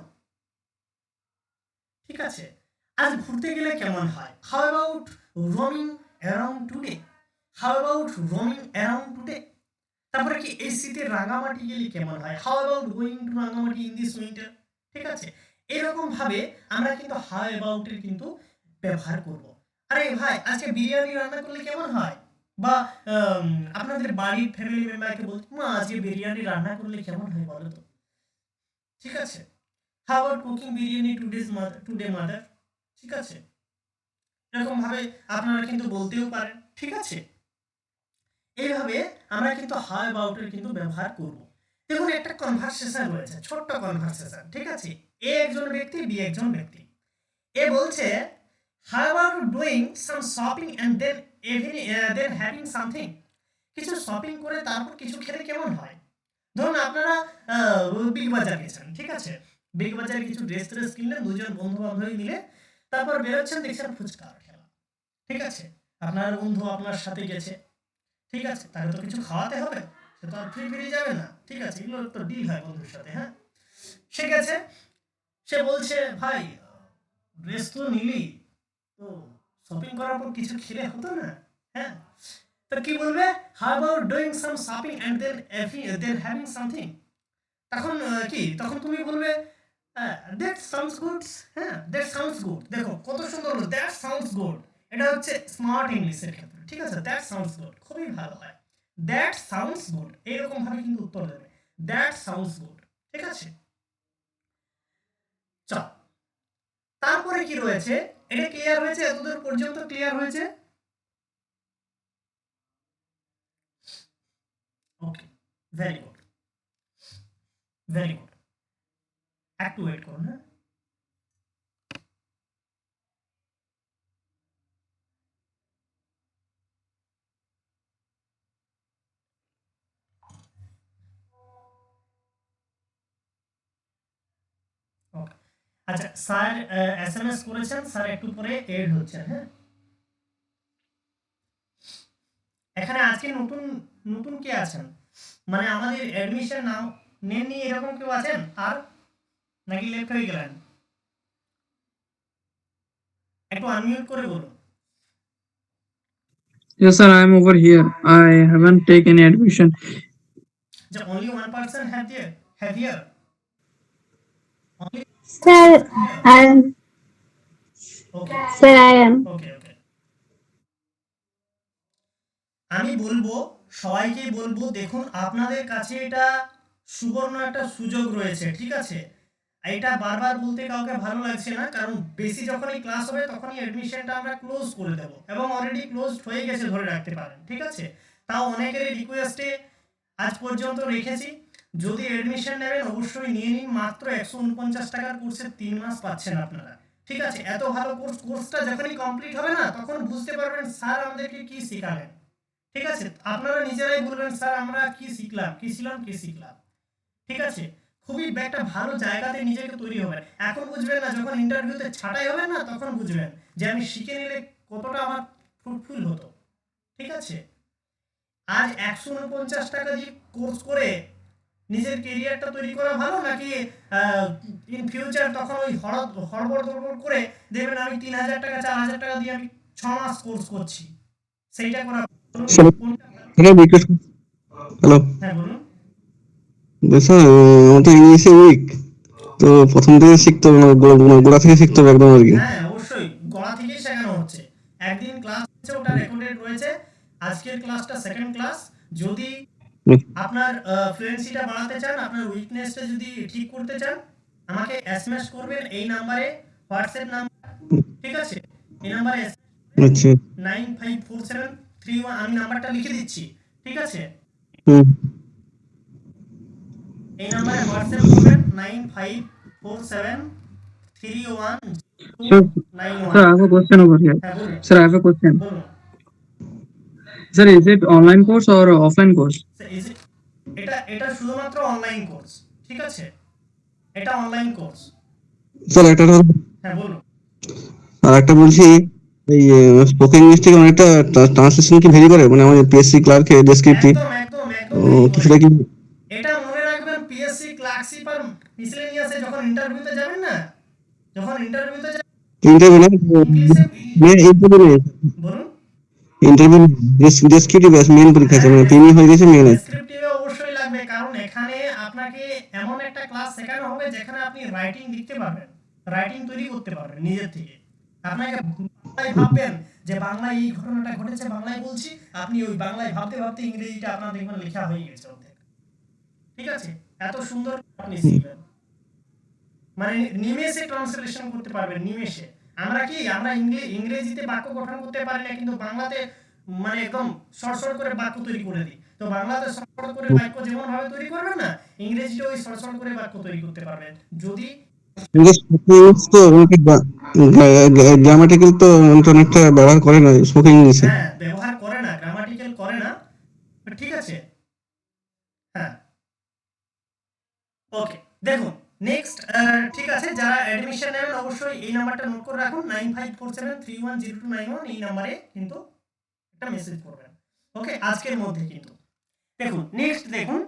[SPEAKER 1] ঠিক আছে? আজ ঘুরতে গেলে কেমন হয়, how about roaming around today, how about roaming around today. তারপরে কি এই শীতে রাঙামাটি গেলে কেমন হয়, how about going to Rangamati in this winter, ঠিক আছে? এরকম ভাবে আমরা কিন্তু হাউ অ্যাবাউট এর কিন্তু ব্যবহার করব। আরে ভাই আজকে বিরিয়ানি রান্না করলে কেমন হয়, বা আম, আপনাদের বাড়ির ফ্যামিলি মেম্বারকে বলতে, মা আজকে বিরিয়ানি রান্না করলে কেমন হয় বলো তো, ঠিক আছে? How about cooking biryani today mother, ঠিক আছে? এরকম ভাবে আপনারা কিন্তু বলতেও পারেন, ঠিক আছে? এইভাবে আমরা কিন্তু হাউ অ্যাবাউট এর কিন্তু ব্যবহার করব। দেখুন একটা কনভারসেশন রয়েছে, ছোট্ট কনভারসেশন, ঠিক আছে? এ একজন ব্যক্তি, বি একজন ব্যক্তি। এ বলছে how about doing some shopping and then having something, কিছু শপিং করে তারপর কিছু খেলে কেমন হয়? ধরুন আপনারা বিগ বাজার গেছেন, ঠিক আছে? বিগ বাজারে কিছু ড্রেস ট্রেস কিনলেন, দুজন বন্ধু বান্ধবী মিলে, তারপর বেরোচ্ছেন, দেখছেন ফুচকা খেলা, ঠিক আছে? আপনার বন্ধু আপনার সাথে গেছে, ঠিক আছে? তাকে তো কিছু খাওয়াতে হবে, সে তো আর ফ্রি ফ্রি যাবে না, ঠিক আছে? এগুলো তো ডিল হয় বন্ধুর সাথে, হ্যাঁ? সে গেছে, সে বলছে ভাই ড্রেস তো নিলি, তো শপিং করার পর কিছু খেলে হতো না, হ্যাঁ? তো কি বলবে, how about doing some shopping and then having something. তখন কি তখন তুমি বলবে দ্যাট সাউন্ডস গুড, হ্যাঁ দ্যাট সাউন্ডস গুড, দেখো কত সুন্দর হলো, দ্যাট সাউন্ডস গুড, এটা হচ্ছে স্মার্ট ইংলিশের ক্ষেত্রে, ঠিক আছে? দ্যাট সাউন্ডস গুড খুবই ভালো হয়, দ্যাট সাউন্ডস গুড এইরকম ভাবে কিন্তু উত্তর দেবে, দ্যাট সাউন্ডস গুড, ঠিক আছে? চল, তারপরে কি রয়েছে, এটা ক্লিয়ার হয়েছে? এতদূর পর্যন্ত ক্লিয়ার হয়েছে? ওকে, ভেরি গুড, ভেরি গুড, একটু ওয়েট করুন, হ্যাঁ? ওকে, আচ্ছা স্যার এসএমএস করেছেন, স্যার একটু পরে এড হচ্ছেন, হ্যাঁ? এখানে আজকে নতুন নতুন কে আছেন, মানে আমাদের অ্যাডমিশন নাও নেননি এরকম কেউ আছেন আর, নাকি লেফট হয়ে গেলেন? একটু আনমিউট করে বলুন।
[SPEAKER 3] Yes, sir, I am over here. I haven't taken any admission.
[SPEAKER 1] যে only one person have here, only one
[SPEAKER 2] Sir,
[SPEAKER 1] person have here,
[SPEAKER 2] I am.
[SPEAKER 1] okay
[SPEAKER 2] Sir, I am.
[SPEAKER 1] okay okay আমি বলবো, সবাইকেই বলবো, দেখুন আপনাদের কাছে এটা সুবর্ণ একটা সুযোগ রয়েছে, ঠিক আছে? এটা বারবার বলতে কাউকে ভালো লাগছে না, কারণ বেশি যখনই ক্লাস হবে তখনই অ্যাডমিশনটা আমরা ক্লোজ করে দেবো, এবং অলরেডি ক্লোজ হয়ে গেছে ধরে রাখতে পারেন, ঠিক আছে? তাও অনেকেরই রিকোয়েস্টে আজ পর্যন্ত রেখেছি। যদি অ্যাডমিশন নেবেন অবশ্যই নিয়ে নিন, মাত্র 149 টাকার কোর্সে 3 মাস পাচ্ছেন আপনারা, ঠিক আছে? এত ভালো কোর্সটা যখনই কমপ্লিট হবে না তখন বুঝতে পারবেন স্যার আমাদেরকে কি শেখালেন, ঠিক আছে? আপনারা নিজেরাই বলবেন স্যার আমরা কি শিখলাম, কি শিখলাম, ঠিক আছে? খুবই একটা ভালো জায়গাতে নিজেকে তৈরি হবেন। এখন বুঝবেন না, যখন ইন্টারভিউতে ছাঁটাই হবে না তখন বুঝবেন যে আমি শিখে নিলে কতটা আমার ফ্রুটফুল হতো, ঠিক আছে? আজ 149 টাকা দিয়ে কোর্স করে নিজের কেরিয়ারটা তৈরি করা ভালো, নাকি ইন ফিউচার তখন ওই হড়বড় দড়বড় করে দেবেন আমি 3,000 টাকা 4,000 টাকা দিয়ে আমি 6 মাস কোর্স করছি, সেইটা করা ভালো?
[SPEAKER 3] স্যার
[SPEAKER 1] কোনটা ভালো?
[SPEAKER 3] Sir request. হ্যালো
[SPEAKER 1] হ্যাঁ বলুন।
[SPEAKER 3] স্যার, আমার তো ইংলিশে উইক, তো প্রথম থেকে শিখতে হবে, মানে গোড়া থেকে শিখতে হবে একদম আর কি।
[SPEAKER 1] হ্যাঁ অবশ্যই গলা থেকেই শেখানো হচ্ছে। একদিন ক্লাস হচ্ছে, ওটা রেকর্ডেড রয়েছে। আজকের ক্লাসটা সেকেন্ড ক্লাস। যদি আপনার ফ্লুয়েন্সিটা বাড়াতে চান, আপনার উইকনেসটা যদি ঠিক করতে চান, আমাকে এসএমএস করবেন এই নাম্বারে, হোয়াটসঅ্যাপ নাম্বার, ঠিক আছে? এই নাম্বারে
[SPEAKER 3] আচ্ছা।
[SPEAKER 1] 954731, আমি নাম্বারটা লিখে দিচ্ছি, ঠিক আছে?
[SPEAKER 3] হুম।
[SPEAKER 1] এই নাম্বারে হোয়াটসঅ্যাপ করবেন 9547310291।
[SPEAKER 2] Sir, sir, I have a question over here.
[SPEAKER 1] হ্যাঁ বলুন।
[SPEAKER 2] Sir, I have a question.
[SPEAKER 1] বলুন।
[SPEAKER 2] Sir, is it online course or offline course?
[SPEAKER 1] এটা শুধুমাত্র অনলাইন কোর্স, ঠিক আছে? এটা অনলাইন কোর্স।
[SPEAKER 3] স্যার একটা
[SPEAKER 1] হ্যাঁ বলুন।
[SPEAKER 3] আর একটা বলছি, এই স্পোকেন ইংলিশ থেকে অনেকটা ট্রান্সলেশন কি ভেরি করে, মানে আমাদের পিএসসি ক্লার্কের ডেসক্রিপটিভ
[SPEAKER 1] একদম একদম একদম ভেরি করে।
[SPEAKER 3] কিছুটা কি?
[SPEAKER 1] এটা মনে রাখবেন, পিএসসি ক্লার্কশিপ আর মিসেলেনিয়াসে যখন ইন্টারভিউতে যাবেন না, যখন ইন্টারভিউতে যাবেন
[SPEAKER 3] ইন্টারভিউ না,
[SPEAKER 1] ইংলিশে
[SPEAKER 3] ইন্টারভিউ
[SPEAKER 1] বলুন।
[SPEAKER 3] ইন্টারভিউ ডেসক্রিপটিভ মেন পরীক্ষা আছে, মানে প্রিমি হয়ে গেছে মেন আছে।
[SPEAKER 1] ডেসক্রিপটিভে অবশ্যই লাগবে, কারণ এখানে আপনাকে এমন একটা ক্লাস শেখানো হবে যেখানে আপনি রাইটিং লিখতে পারবেন, রাইটিং তৈরি করতে পারবেন নিজের থেকে। আপনাকে বাংলায় ভাববেন যে বাংলায় এই ঘটনাটা ঘটেছে, বাংলায় বলছি, আপনি ওই বাংলায় ভাবতে ভাবতে ইংরেজিটা আপনার দেখবেন লেখা হয়ে গেছে অর্ধেক, ঠিক আছে? এত সুন্দর আপনি শিখবেন, মানে নিমেষে ট্রান্সলেশন করতে পারবেন, নিমেষে। আমরা ইংরেজিতে বাক্য গঠন করতে পারি না, কিন্তু বাংলাতে মানে একদম শর্ট করে বাক্য তৈরি করে দিই। তো বাংলাতে শর্ট করে বাক্য যেমন ভাবে তৈরি করবেন না, ইংরেজিতে ওই শর্ট করে বাক্য তৈরি করতে পারবেন যদি।
[SPEAKER 3] তো গ্রামাটিক্যাল তো অনেকটা ব্যবহার করে না স্পোকেন ইংলিশে।
[SPEAKER 1] হ্যাঁ ব্যবহার করে না, গ্রামাটিক্যাল করে না, ঠিক আছে? হ্যাঁ ওকে। দেখুন নেক্সট, ঠিক আছে, যারা অ্যাডমিশন নেবেন অবশ্যই এই নাম্বারটা নোট করে রাখুন, 9547310291। এই নাম্বারে কিন্তু একটা মেসেজ করবেন, ওকে, আজকের মধ্যে কিন্তু। দেখুন নেক্সট, দেখুন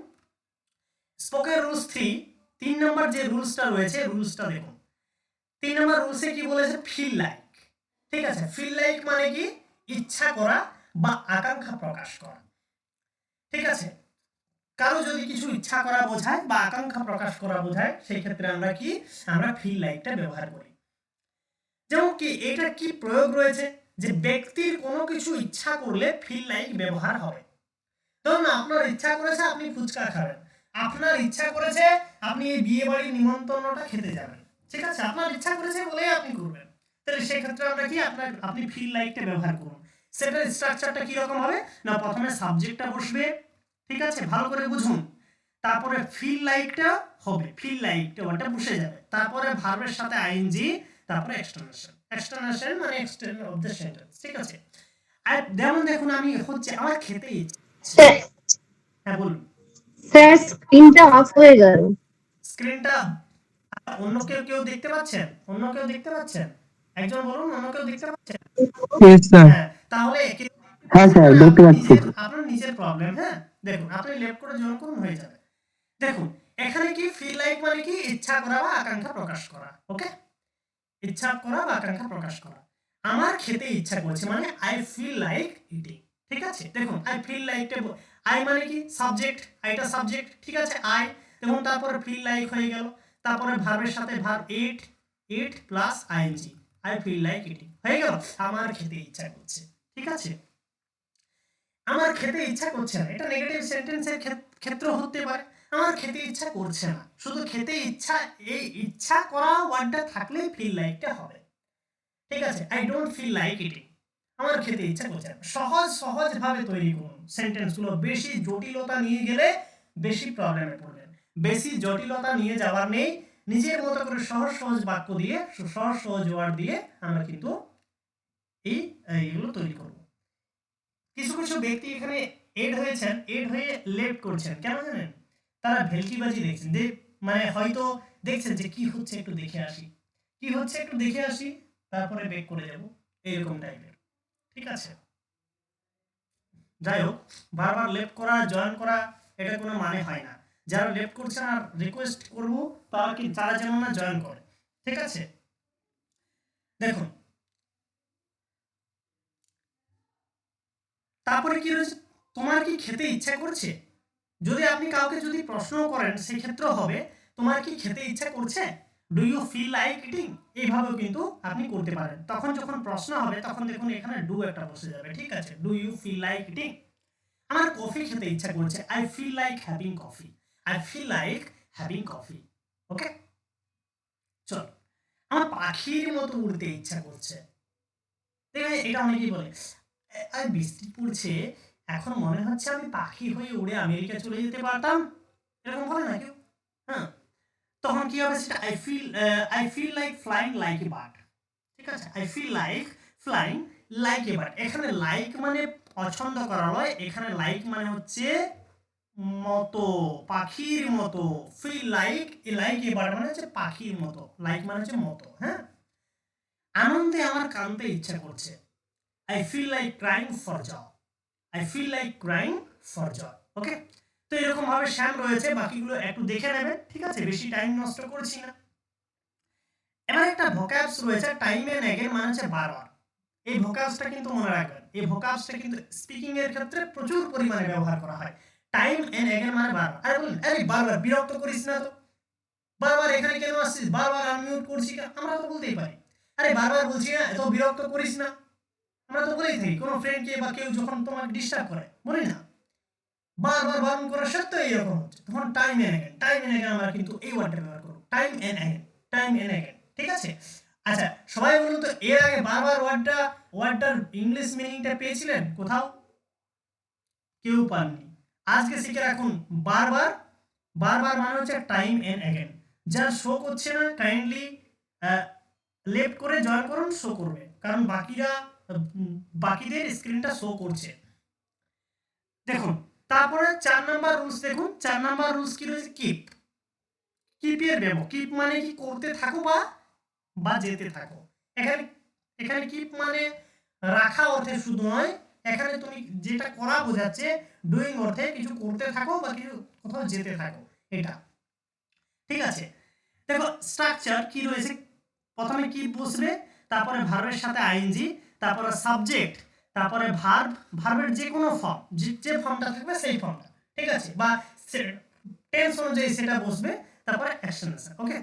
[SPEAKER 1] স্পোকেন রুলস 3 নম্বর যে রুলসটা রয়েছে, রুলসটা দেখুন। 3 নম্বর রুলসে কি বলেছে? ফিল লাইক, ঠিক আছে? ফিল লাইক মানে কি? ইচ্ছা করা বা আকাঙ্ক্ষা প্রকাশ করা, ঠিক আছে? কারো যদি কিছু ইচ্ছা করা বোঝায় বা আকাঙ্ক্ষা প্রকাশ করা বোঝায়, সেই ক্ষেত্রে আমরা ফিল লাইকটা ব্যবহার করি। যেমন কি এটা কি প্রয়োগ রয়েছে, যে ব্যক্তির কোনো কিছু ইচ্ছা করলে ফিল লাইক ব্যবহার হবে। ধরুন আপনার ইচ্ছা করেছে আপনি ফুচকা খাবেন, আপনার ইচ্ছা করেছে আপনি এই বিয়ে বাড়ির নিমন্ত্রণটা খেতে যাবেন, ঠিক আছে? আপনার ইচ্ছা করেছে বলেই আপনি করবেন। তাহলে সেই ক্ষেত্রে আমরা কি আপনি ফিল লাইকটা ব্যবহার করুন। সেটার স্ট্রাকচারটা কি রকম হবে না, প্রথমে সাবজেক্টটা বসবে, ঠিক আছে? ভালো করে বুঝুন। তারপরে ফিল লাইকটা হবে, ফিল লাইকটা ওটা বসে যাবে, তারপরে ভার্বের সাথে আইএনজি, তারপরে এক্সটার্নেশন মানে এক্সটেন্ড অফ দ্য সেন্টেন্স, ঠিক আছে? আর যেমন দেখুন আমি হচ্ছে আমার খেতে ইচ্ছে। হ্যাঁ বলুন।
[SPEAKER 4] স্যার স্ক্রিনটা অফ হয়ে গেল।
[SPEAKER 1] স্ক্রিনটা অন্য কেউ দেখতে পাচ্ছেন? অন্য কেউ দেখতে পাচ্ছেন? একজন বলুন, অন্য কেউ দেখতে পাচ্ছেন?
[SPEAKER 2] Yes, sir.
[SPEAKER 1] হ্যাঁ তাহলে
[SPEAKER 3] হ্যাঁ স্যার, দেখতে পাচ্ছি।
[SPEAKER 1] আপনার নিজের প্রবলেম। হ্যাঁ দেখুন, আপনি লেফট করে জয়েন করুন, হয়ে যাবে। দেখুন এখানে কি ফিল লাইক মানে কি? ইচ্ছা করা বা আকাঙ্ক্ষা প্রকাশ করা, ওকে? ইচ্ছা করা বা আকাঙ্ক্ষা প্রকাশ করা। আমার খেতে ইচ্ছা করছে মানে আই ফিল লাইক ইটিং, ঠিক আছে? দেখুন আই ফিল লাইক, আই মানে কি? সাবজেক্ট, আইটা সাবজেক্ট, ঠিক আছে? আই, দেখুন তারপরে ফিল লাইক হয়ে গেল, তারপরে ভার্বের সাথে verb eat plus ING, I feel like eating হয়ে গেল, আমার খেতে ইচ্ছা করছে, ঠিক আছে? আমার খেতে ইচ্ছা করছে না, এটা নেগেটিভ সেন্টেন্সের ক্ষেত্র হতে পারে। আমার খেতে ইচ্ছা করছে না, শুধু খেতে ইচ্ছা, এই ইচ্ছা করা ওয়ার্ডটা থাকলে ফিল লাইকটা হবে। ঠিক আছে, I don't feel like eating, আমার খেতে ইচ্ছা করছে না। সহজ সহজ ভাবে তৈরি করুন সেন্টেন্সগুলো। বেশি জটিলতা নিয়ে গেলে বেশি প্রবলেমে পড়বেন। বেশি জটিলতা নিয়ে যাওয়ার নেই, নিজের মতো করে সহজ সহজ বাক্য দিয়ে, সহজ সহজ ওয়ার্ড দিয়ে আমরা কিন্তু এইগুলো তৈরি করব। কিছু কিছু ব্যক্তি এখানে এড হয়েছেন, এড হয়ে লেফট করছেন, কেন জানেন? তারা ভেলকিবাজি দেখছেন, যে মানে হয়তো দেখছেন যে কি হচ্ছে একটু দেখে আসি, কি হচ্ছে একটু দেখে আসি, তারপরে বেক করে যাব, এরকম টাইপের। ঠিক আছে, যাই হোক, বারবার লেফট করা, জয়েন করা, এটা কোনো মানে হয় না। যারা লেফট করছেন, আর রিকোয়েস্ট করব তারা যেন না জয়েন করে। ঠিক আছে, দেখুন তারপরে কি রয়েছে, তোমার কি খেতে ইচ্ছা করছে? যদি আপনি কাউকে যদি প্রশ্ন করেন, সেই ক্ষেত্রে হবে তোমার কি খেতে ইচ্ছা করছে, do you feel like eating, এইভাবেও কিন্তু আপনি করতে পারেন। তখন যখন প্রশ্ন হবে তখন দেখুন এখানে ডু একটা বসে যাবে। ঠিক আছে, do you feel like eating, আমার কফি খেতে ইচ্ছা করছে, I feel like having coffee, I feel like having coffee. Okay, চল, আমার পাখির মতো উড়তে ইচ্ছা করছে। এটা অনেকেই বলে, আর বৃষ্টি পড়ছে, এখন মনে হচ্ছে আমি পাখি হয়ে উড়ে আমেরিকা চলে যেতে পারতাম, এরকম বলে না কেউ? হ্যাঁ, তখন কি হবে সেটা, I feel like flying like a bird. ঠিক আছে, I feel like flying like a bird. এখানে লাইক মানে পছন্দ করা নয়, এখানে লাইক মানে হচ্ছে মতো, পাখির মতো। ফিল লাইক এ বার্ড মানে হচ্ছে পাখির মতো, লাইক মানে হচ্ছে মতো। হ্যাঁ, আনন্দে আমার কাঁদতে ইচ্ছা করছে, I feel like crying for joy, I feel like crying for joy. ওকে, তো এরকম ভাবে শ্যাম রয়েছে, বাকিগুলো একটু দেখে নেবেন। ঠিক আছে, বেশি টাইম নষ্ট করছি না। এবার একটা ভোকাবস রয়েছে, টাইম এন্ড এগেন, মানে হচ্ছে বারবার। এই ভোকাবসটা কিন্তু মনে রাখবেন, এই ভোকাবসটা কিন্তু স্পিকিং এর ক্ষেত্রে প্রচুর পরিমাণে ব্যবহার করা হয়। টাইম এন্ড এগেন মানে বারবার। আরে বলুন, আরে বারবার বিরক্ত করিস না তো, বারবার এখানে কেন আসছিস, বারবার আনমিউট করছিস কেন, আমরা তো বলতেই পারি, আরে বারবার বলছি না, এত বিরক্ত করিস না, আমরা তো বলেই থাকি। কোনো ফ্রেন্ডকে বা কেউ যখন তোমাকে ডিস্টার্ব করে, বলি না, বারবার বারণ করা সত্ত্বেও এইরকম হচ্ছে, তখন time and again, time and again আমরা কিন্তু এই ওয়ার্ডটা ব্যবহার করব, time and again, time and again. ঠিক আছে, আচ্ছা সবাই বলুন তো, এর আগে বারবার ওয়ার্ডটার ইংলিশ মিনিংটা পেয়েছিলেন কোথাও? কেউ পাননি। আজকে শিখে রাখুন, বারবার, বারবার মানে হচ্ছে টাইম এন্ড এগেন। যার শো করছে না, কাইন্ডলি লেফট করে জয়েন করুন, শো করবে, কারণ বাকিদের স্ক্রিনটা শো করছে। দেখুন তারপরে 4 নাম্বার রুলস দেখুন, 4 নাম্বার রুলস কি রয়েছে, কিপ। কিপের ব্যবহার, কিপ মানে কি, করতে থাকো বা যেতে থাকো। এখানে এখানে কিপ মানে রাখা অর্থে শুধু নয়, এখানে তুমি যেটা করা বোঝাচ্ছে, ডুইং অর্থে কিছু করতে থাকো বা কিছু কোথাও যেতে থাকো, এটা। ঠিক আছে, দেখো স্ট্রাকচার কি রয়েছে, প্রথমে কিপ বসবে, তারপরে ভার্বের সাথে আইএনজি, তারপরে সাবজেক্ট, তারপরে ভার্বের যে কোনো ফর্ম, যে ফর্মটা থাকবে সেই ফর্মটা। ঠিক আছে, বা টেন্স অনুযায়ী সেটা বসবে, তারপরে অ্যাকশন আছে। ওকে,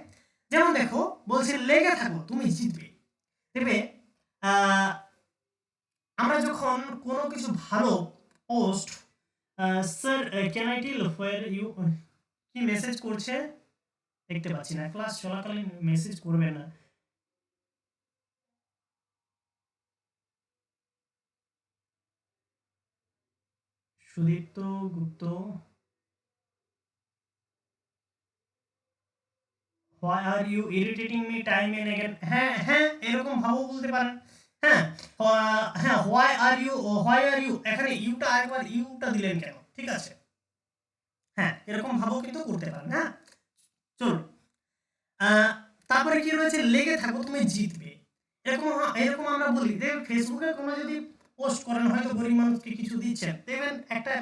[SPEAKER 1] যেমন দেখো বলছে লেগে থাকো তুমি জিতবে। দেখবে আমরা যখন কোনো কিছু ভালো post, sir can I tell where you, কি মেসেজ করছে দেখতে পাচ্ছি না, ক্লাস চলাকালীন মেসেজ করবে না। সুদীপ্ত গুপ্ত, why are you irritating me time and again, হ্যাঁ হ্যাঁ এরকম ভাবো বলতে পারেন। হ্যাঁ, হ্যাঁ why are you, এখানে ইউটা একবার ইউটা দিলেন কেন? ঠিক আছে, হ্যাঁ এরকম ভাবো কিন্তু করতে পারেন। হ্যাঁ, চলুন তারপরে কি রয়েছে, লেগে থাকো তুমি জিতবে। এরকম এরকম আমরা বলি, দেখবেন ফেসবুকে কোনো যদি পোস্ট করেন, হয়তো গরিব মানুষকে কিছু দিচ্ছেন, দেখবেন একটা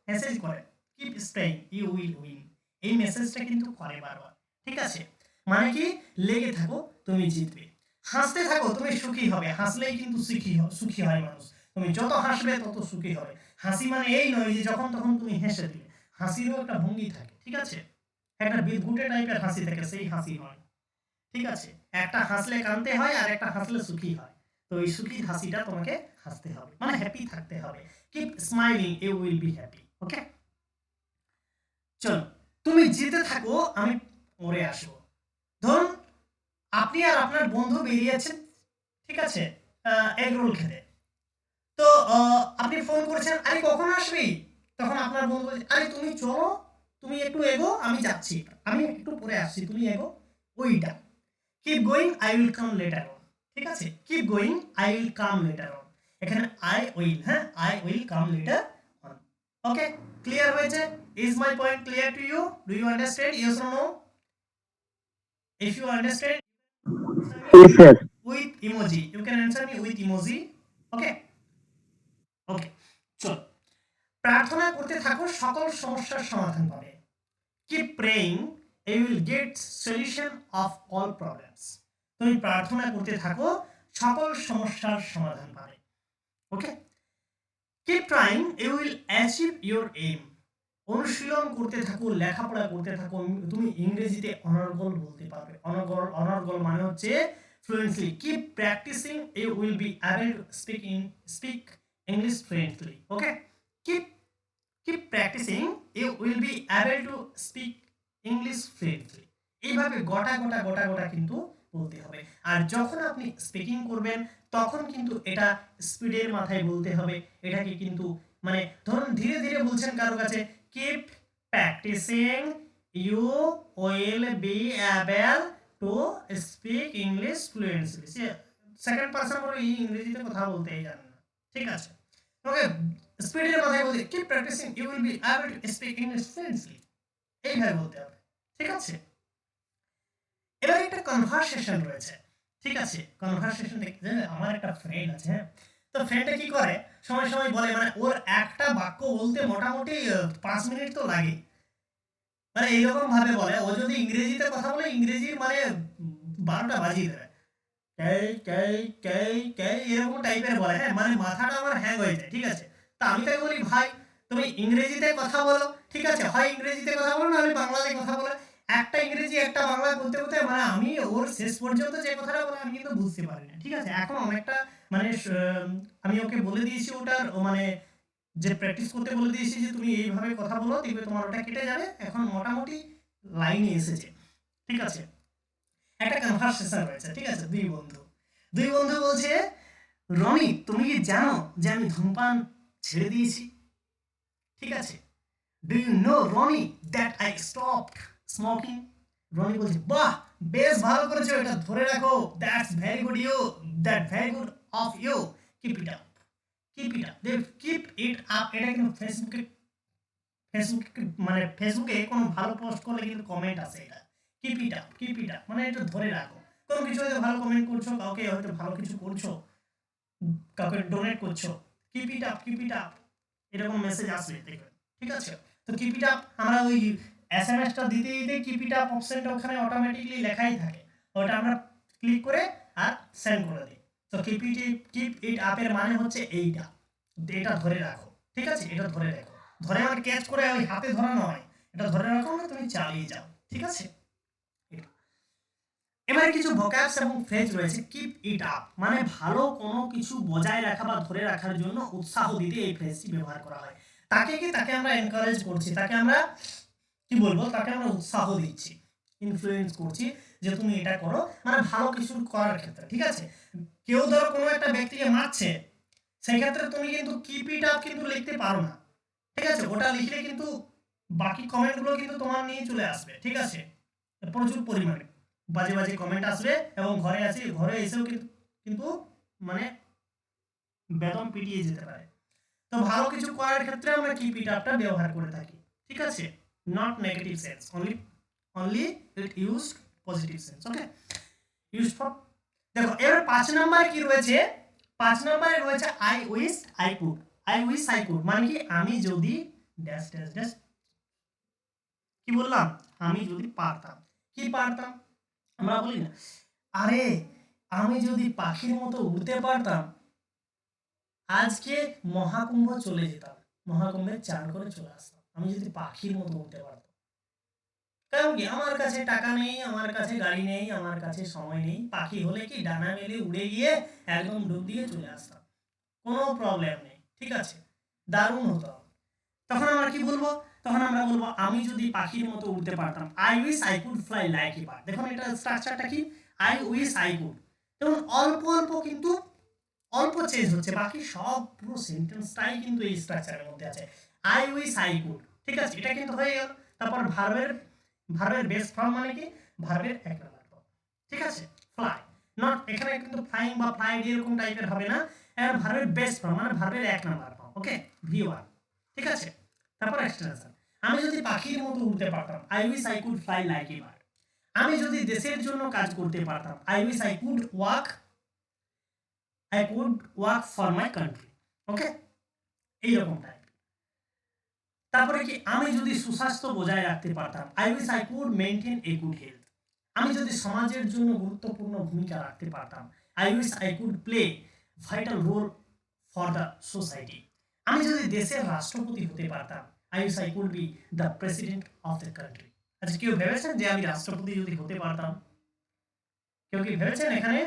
[SPEAKER 1] মেসেজ করে, keep spraying you will win, এই মেসেজটা কিন্তু করে বারবার। ঠিক আছে, মানে কি, লেগে থাকো তুমি জিতবে। হাসতে থাকো তুমি সুখী হবে, হাসলেই কিন্তু সুখী হয় মানুষ, তুমি যত হাসবে তত সুখী হবে। হাসি মানে এই নয় যে যখন তখন তুমি হেসে দিলে, হাসিরও একটা ভঙ্গি থাকে। ঠিক আছে, একটা বিদঘুটে টাইপের হাসি থাকে, সেই হাসি হয়। ঠিক আছে, একটা হাসলে কাঁদতে হয় আর একটা হাসলে সুখী হয়। তো এই সুখী হাসিটা তোমাকে হাসতে হবে, মানে হ্যাপি থাকতে হবে। Keep smiling, you will be happy. Okay, চলো তুমি যেতে থাকো, আমি পরে আসবো। ধরুন আপনি আর আপনার বন্ধু বেরিয়েছেন, ঠিক আছে, এগ রোল খেতে। তো আপনি ফোন করেছেন, আরে কখন আসবি? তখন আপনার বন্ধু বলছে, আরে তুমি চলো, তুমি একটু এগো, আমি যাচ্ছি, আমি একটু পরে আসছি, তুমি এগো। ওইটা keep going, I will come later on. ঠিক আছে, keep going, I will come later on. এখানে আই উইল, হ্যাঁ, I will come later on. Okay, clear হয়েছে? Is my point clear to you? Do you understand? Yes or no? If you understand
[SPEAKER 3] Yes, sir.
[SPEAKER 1] with emoji, you can answer me with emoji. Okay, okay, চলো প্রার্থনা করতে থাকো, সকল সমস্যার সমাধান পাবে। Keep praying, you will get solution of all problems. তুমি প্রার্থনা করতে থাকো, সকল সমস্যার সমাধান পাবে। Okay, keep trying, you will achieve your aim. অনুশীলন করতে থাকো, লেখাপড়া করতে থাকো, তুমি ইংরেজিতে অনর্গল বলতে পারবে। অনর্গল, অনর্গল মানে হচ্ছে fluently. Keep practising, you will be able to speak English fluently. Okay, keep keep practising, you will be able to speak English fluently. এইভাবে গোটা গোটা গোটা গোটা কিন্তু বলতে হবে। আর যখন আপনি স্পিকিং করবেন তখন কিন্তু এটা স্পিডের মাথায় বলতে হবে। এটাকে কিন্তু মানে ধরুন ধীরে ধীরে বলছেন কারো কাছে, keep practising, you will be able to speak English fluently. Second person বলে ইংরেজিতে কথা বলতেই জানেন না, ঠিক আছে? ওকে, স্পিডের মাথায় বলতে keep practising, you will be able to speak English fluently, এইভাবে বলতে হবে, ঠিক আছে? এবার একটা কনভারসেশন রয়েছে, ঠিক আছে? কনভারসেশন দেখতে আমার একটা ফ্রেন্ড আছে, হ্যাঁ, তো ফ্রেন্ডটা কি করে, সময় সময় বলে, মানে ওর একটা বাক্য বলতে মোটামুটি 5 মিনিট তো লাগে। মানে এইরকম ভাবে বলে, ও যদি ইংরেজিতে কথা বলে ইংরেজির মানে 12টা বাজিয়ে দেবে। ক্যাই ক্যাই ক্যাই ক্যাই এরকম টাইপের বলে, হ্যাঁ, মানে মাথাটা আমার হ্যাং হয়ে যায়, ঠিক আছে? তা আমি তাকে বলি, ভাই তুমি ইংরেজিতে কথা বলো, ঠিক আছে, হয় ইংরেজিতে কথা বলো না, আমি বাংলাতে কথা বলো। একটা ইংরেজি একটা বাংলা বলতে বলতে মানে আমি ওর শেষ পর্যন্ত যে কথাটা বলে আমি কিন্তু বুঝতে পারি না, ঠিক আছে? এখন অনেকটা মানে আমি ওকে বলে দিয়েছি ওটার মানে যে প্র্যাকটিস করতে বলে দিয়েছি যে তুমি এইভাবে কথা বলো, দেখবে তোমার ওটা কেটে যাবে। এখন মোটামুটি লাইনে এসেছে, ঠিক আছে? একটা কনভারসেশন রয়েছে, ঠিক আছে, দুই বন্ধু বলছে, রনি তুমি কি জানো যে আমি ধূমপান ছেড়ে দিয়েছি, ঠিক আছে? Do you know Roni that I stopped smoking? Roni বলছে, বাহ, বেশ ভালো করেছো, এটা ধরে রাখো, that's very good you, that very good of you, keep it up, keep it up, keep it up. এটা কিন্তু ফেসবুকে মানে ফেসবুকে কোনো ভালো পোস্ট করলে কিন্তু কমেন্ট আসে, এটা keep it up, keep it up মানে এটা ধরে রাখো। কোনো কিছু হয়তো ভালো কমেন্ট করছো, কাউকে হয়তো ভালো কিছু করছো, কাউকে ডোনেট করছো, keep it up, keep it up, এরকম মেসেজ আসবে দেখবেন, ঠিক আছে? তো কিপ ইট আপ আমরা ওই এসএমএসটা দিতে দিতে কিপ ইট আপ অপশনটা ওখানে অটোমেটিকলি লেখাই থাকে, ওটা আমরা ক্লিক করে আর সেন্ড করে দিই। তো কিপ ইট আপের মানে হচ্ছে এইটা, এটা ধরে রাখো, ঠিক আছে? এটা ধরে রাখো, ধরে মানে ক্যাচ করে ওই হাতে ধরা নয়, এটা ধরে রাখো না, তুমি চালিয়ে যাও, ঠিক আছে? এবারে কিছু ভোক্যাবস এবং ফ্রেজ রয়েছে। কিপ ইট আপ মানে ভালো কোনো কিছু বজায় রাখা বা ধরে রাখার জন্য উৎসাহ দিতে এই ফ্রেজটি ব্যবহার করা হয়। তাকে আমরা এনকারেজ করছি, তাকে আমরা কি বলবো, তাকে আমরা উৎসাহ দিচ্ছি, ইনফ্লুয়েন্স করছি যে তুমি এটা করো, মানে ভালো কিছু করার ক্ষেত্রে, ঠিক আছে? কেউ ধরো কোনো একটা ব্যক্তিকে মারছে, সেই ক্ষেত্রে তুমি কিন্তু কিপ ইট আপ কিন্তু লিখতে পারো না, ঠিক আছে? ওটা লিখলে কিন্তু বাকি কমেন্টগুলো কিন্তু তোমার নিয়ে চলে আসবে, ঠিক আছে? প্রচুর পরিমাণে বাজে বাজে কমেন্ট আসবে এবং ঘরে এসেও কিন্তু কিন্তু মানে বেদম পিটিয়ে যেতে পারে। তো ভালো কিছু করার ক্ষেত্রে আমরা কিপ ইট আপটা ব্যবহার করে থাকি, ঠিক আছে? Not negative sense, only it used positive sense. Okay, used for. দেখো এবার 5 নম্বরে কি রয়েছে, 5 নম্বরে রয়েছে আই উইশ আই কুড মানে কি, আমি যদি ড্যাশ ড্যাশ ড্যাশ, কি বললাম, আমি যদি পারতাম, কি পারতাম, আমরা বলি না, আরে আমি যদি পাখির মতো উড়তে পারতাম আজকে মহাকুম্ভ চলে যেতাম, মহাকুম্ভে চান করে চলে আসতাম, আমি যদি পাখির মতো উড়তে পারতাম। কারণ কি আমার কাছে টাকা নেই, আমার কাছে গাড়ি নেই, আমার কাছে সময় নেই। পাখি হলে কি ডানা মেলে উড়ে গিয়ে একদম ডুব দিয়ে চলে আসতাম, কোনো প্রবলেম নেই, ঠিক আছে, দারুণ হতো। তখন আমরা কি বলবো? তখন আমরা বলবো আমি যদি পাখির মতো উড়তে পারতাম, I wish I could fly like a bird. দেখুন এটা স্ট্রাকচারটা কি, আই উইশ আই কুড। দেখুন অল্প অল্প কিন্তু অল্প চেঞ্জ হচ্ছে, বাকি সব পুরো সেন্টেন্সটাই কিন্তু এই স্ট্রাকচারের মধ্যে আছে। আই উইশ আই কুড, ঠিক আছে, এটা কিন্তু হয়ে গেল। তারপর ভার্বের বেস ফর্ম মানে কি, ভার্বের এক নাম্বার ফর্ম, ঠিক আছে, ফ্লাই। নট এখানে কিন্তু ফ্লাইং বা ফ্লাইড এরকম টাইপের হবে না, ভার্বের বেস ফর্ম মানে ভার্বের এক নাম্বার ফর্ম, ওকে, ভি1, ঠিক আছে। তারপর এক্সটেনশন, আমি যদি পাখির মতো উড়তে পারতাম, I wish I could fly like a bird. আমি যদি দেশের জন্য কাজ করতে পারতাম, I wish I could work for my country, okay, এইরকম টাইপ। তারপরে কি, আমি যদি সুস্বাস্থ্য বজায় রাখতে পারতাম, I wish I could maintain a good health. আমি যদি সমাজের জন্য গুরুত্বপূর্ণ ভূমিকা রাখতে পারতাম, I wish I could play vital role for the society. আমি যদি দেশের রাষ্ট্রপতি হতে পারতাম, I wish I could be the president of the country. আচ্ছা, কেউ ভেবেছেন যে আমি রাষ্ট্রপতি যদি হতে পারতাম? কেউ কি ভেবেছেন এখানে?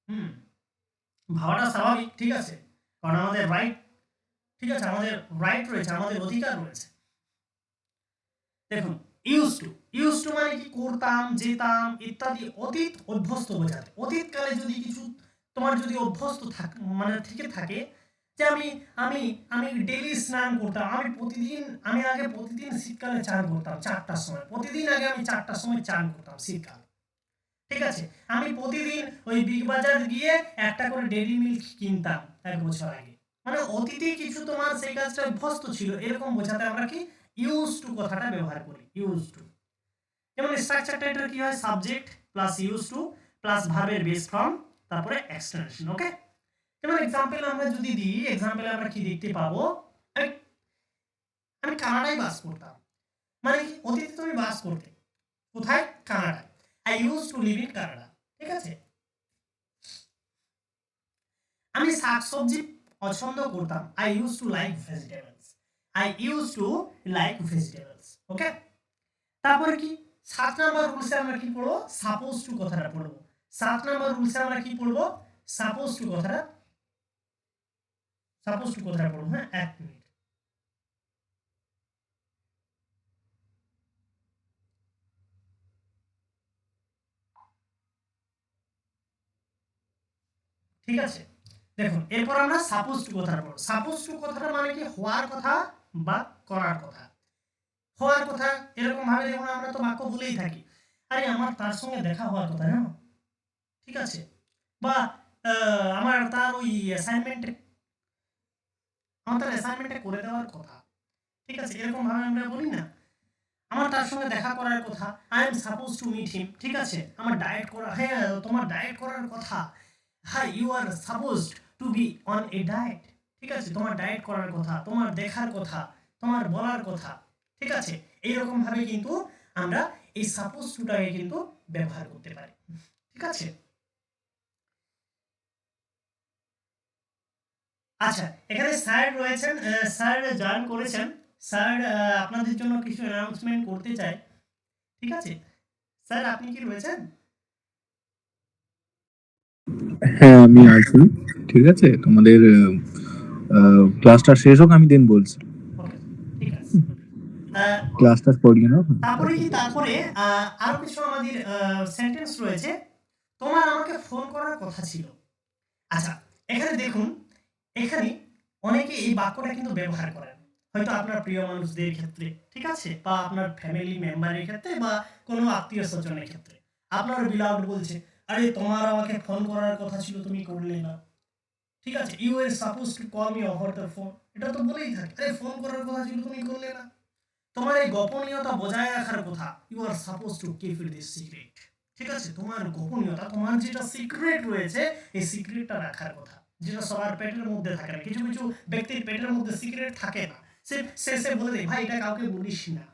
[SPEAKER 1] হুম, ভাবাটা স্বাভাবিক, ঠিক আছে, কারণ আমাদের রাইট, ঠিক আছে, আমাদের রাইট রয়েছে, আমাদের অধিকার রয়েছে। দেখুন ইউজ টু মানে কি, করতাম, যেতাম ইত্যাদি, অতীত অভ্যস্ত বোঝাতে। অতীতকালে যদি কিছু তোমার যদি অভ্যস্ত মানে থেকে থাকে, যে আমি আমি আমি ডেইলি স্নান করতাম, আমি আগে প্রতিদিন শীতকালে চান করতাম 4টার সময়, প্রতিদিন আগে আমি 4টার সময় চান করতাম শীতকাল, ঠিক আছে। আমি প্রতিদিন ওই বিগ বাজার গিয়ে একটা করে ডেইরি মিল্ক কিনতাম 1 বছর আগে। মানে অতীতে কিছু তোমার সেই কাজটা অভ্যস্ত ছিল, এরকম বোঝাতে আমরা কি ইউজ টু কথাটা ব্যবহার করি, ইউজ টু। যেমন স্ট্রাকচারটা এটা কি হয়, subject plus use to plus ভার্বের বেস ফর্ম, তারপরে এক্সটেনশন, ওকে। যেমন এক্সাম্পল আমরা যদি দিই, এক্সাম্পলে আমরা কি দেখতে পাবো, আমি আমি কানাডায় বাস করতাম, মানে কি অতীতে তুমি বাস করতে কোথায়, কানাডায়। I use to live in Canada, ঠিক আছে। আমি শাকসবজি পছন্দ করতাম, I use to like vegetables, I use to like vegetables, okay. তারপরে কি 7 নাম্বার রুলসে আমরা কি পড়বো, সাপোজ টু কথাটা পড়বো। 7 নাম্বার রুলসে আমরা কি পড়বো, সাপোজ টু কথাটা পড়বো। হ্যাঁ, 1 মিনিট। ঠিক আছে, দেখুন এরপর আমরা সাপোজ টু কথাটা পড়বো। সাপোজ টু কথাটা মানে কি, হওয়ার কথা বা করার কথা। হওয়ার কথা এরকম ভাবে, যেমন আমরা তো বাক্য বলেই থাকি, আরে আমার তার সঙ্গে দেখা হওয়ার কথা, জানো, ঠিক আছে, বা আমার তার ওই অ্যাসাইনমেন্টে করে দেওয়ার কথা, ঠিক আছে, এরকম ভাবে আমরা বলি না, আমার তার সঙ্গে দেখা করার কথা, I am suppose to meet him, ঠিক আছে, আমার ডায়েট করা, হ্যাঁ তোমার ডায়েট করার কথা, হ্যাঁ you are suppose to be on a diet, ঠিক আছে, তোমার ডায়েট করার কথা, তোমার দেখার কথা, তোমার বলার কথা, ঠিক আছে। এইরকম ভাবে কিন্তু আমরা এই সাপোজ টুটাকে কিন্তু ব্যবহার করতে পারি, ঠিক আছে। আচ্ছা, এখানে স্যার রয়েছেন, স্যার জয়েন করেছেন। স্যার আপনাদের জন্য কিছু অ্যানাউন্সমেন্ট করতে চাই, ঠিক আছে। স্যার আপনি কি রয়েছেন?
[SPEAKER 5] হ্যাঁ আমি আছি, ঠিক আছে, তোমাদের ক্লাসটা শেষ হোক আমি দেন বলছি,
[SPEAKER 1] ওকে, ঠিক আছে। আহ,
[SPEAKER 5] ক্লাসটা করিয়ে নাও।
[SPEAKER 1] তারপরে আরো কিছু আমাদের সেন্টেন্স রয়েছে। তোমার আমাকে ফোন করার কথা ছিল। আচ্ছা, এখানে দেখুন, এখানে অনেকে এই বাক্যটা কিন্তু ব্যবহার করেন, হয়তো আপনার প্রিয় মানুষদের ক্ষেত্রে, ঠিক আছে, বা আপনার ফ্যামিলি মেম্বারের ক্ষেত্রে, বা কোনো আত্মীয় স্বজনের ক্ষেত্রে। আপনার বিলাউড বলছে, আরে তোমার আমাকে ফোন করার কথা ছিল, তুমি করলে না, ঠিক আছে, you are suppose to call me over the phone, এটা তো বলেই থাকে, আরে ফোন করার কথা ছিল, তুমি করলে না। তোমার এই গোপনীয়তা বজায় রাখার কথা, you are suppose to keep it this secret, ঠিক আছে, তোমার গোপনীয়তা, তোমার যেটা সিক্রেট রয়েছে, এই সিক্রেটটা রাখার কথা, যেটা সবার পেটের মধ্যে থাকে না। কিছু কিছু ব্যক্তির পেটের মধ্যে সিক্রেট থাকে না, সে বলে দেয়, ভাই এটা কাউকে বলিস না,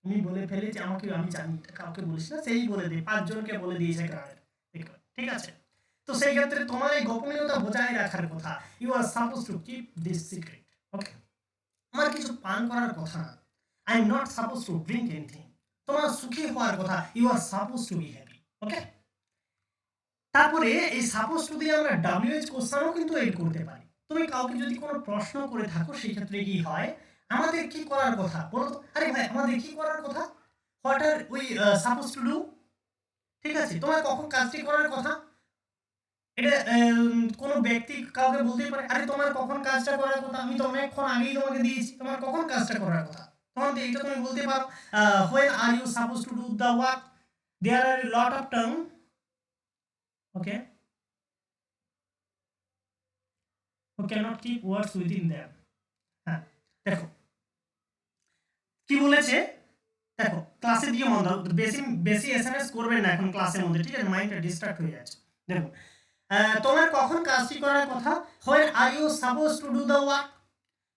[SPEAKER 1] আমি বলে ফেলেছি, আমি জানি, এটা কাউকে বলিস না, সেই বলে দেয়, 5 জনকে বলে দিয়েছে গ্রামের, ঠিক আছে। তো সেই ক্ষেত্রে তোমার এই গোপনীয়তা বজায় রাখার কথা, you are suppose to keep this secret, okay. আমার কিছু পান করার কথা না, I am not suppose to drink anything. তোমার সুখী হওয়ার কথা, you are suppose to be happy. Okay, তারপরে এই সাপোজ টু দিয়ে আমরা WH কোশ্চেনও কিন্তু এড করতে পারি। তুমি কাউকে যদি কোনো প্রশ্ন করে থাকো সেই ক্ষেত্রে কি হয়, আমাদের কি করার কথা বলো তো, আরে ভাই আমাদের কি করার কথা, what are we suppose to do. ঠিক আছে, তোমার কখন কাজটি করার কথা, এটা কোনো ব্যক্তি কাউকে বলতেই পারে, আরে তোমার কখন কাজটা করার কথা, আমি তো অনেকক্ষণ আগেই তোমাকে দিয়েছি, তোমার কখন কাজটা করার কথা। তখন তো এইটা তুমি বলতে পারো, when are you supposed to do the work, there are a lot of term। Okay, who cannot keep words within them। হ্যাঁ, দেখো কি বলেছে, দেখো ক্লাসে দিয়ে মন দাও, বেশি বেশি এসএমএস করবেন না এখন ক্লাসের মধ্যে, ঠিক আছে, মাইন্ডটা ডিস্ট্রাক্ট হয়ে যাচ্ছে। দেখো তোমার কখন কাজটি করার কথা, when are you supposed to do the work,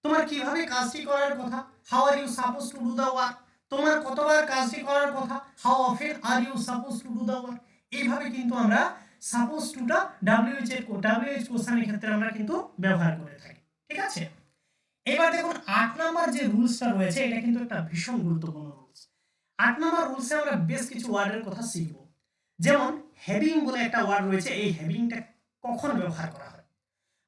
[SPEAKER 1] তোমার কিভাবে কাজটি করার কথা, how are you supposed to do the work, তোমার কতবার কাজটি করার কথা, how often are you supposed to do the work। এইভাবে কিন্তু আমরা সাপোজ টুটা WH কোশ্চেনের ক্ষেত্রে আমরা কিন্তু ব্যবহার করে থাকি। ঠিক আছে, এবার দেখুন 8 নাম্বার যে রুলসটা রয়েছে, এটা কিন্তু একটা ভীষণ গুরুত্বপূর্ণ রুলস। 8 নাম্বার রুলসে আমরা বেশ কিছু ওয়ার্ডের কথা শিখব। যেমন হ্যাভিং বলে একটা ওয়ার্ড রয়েছে, এই হ্যাভিংটা কখন ব্যবহার করা হয়।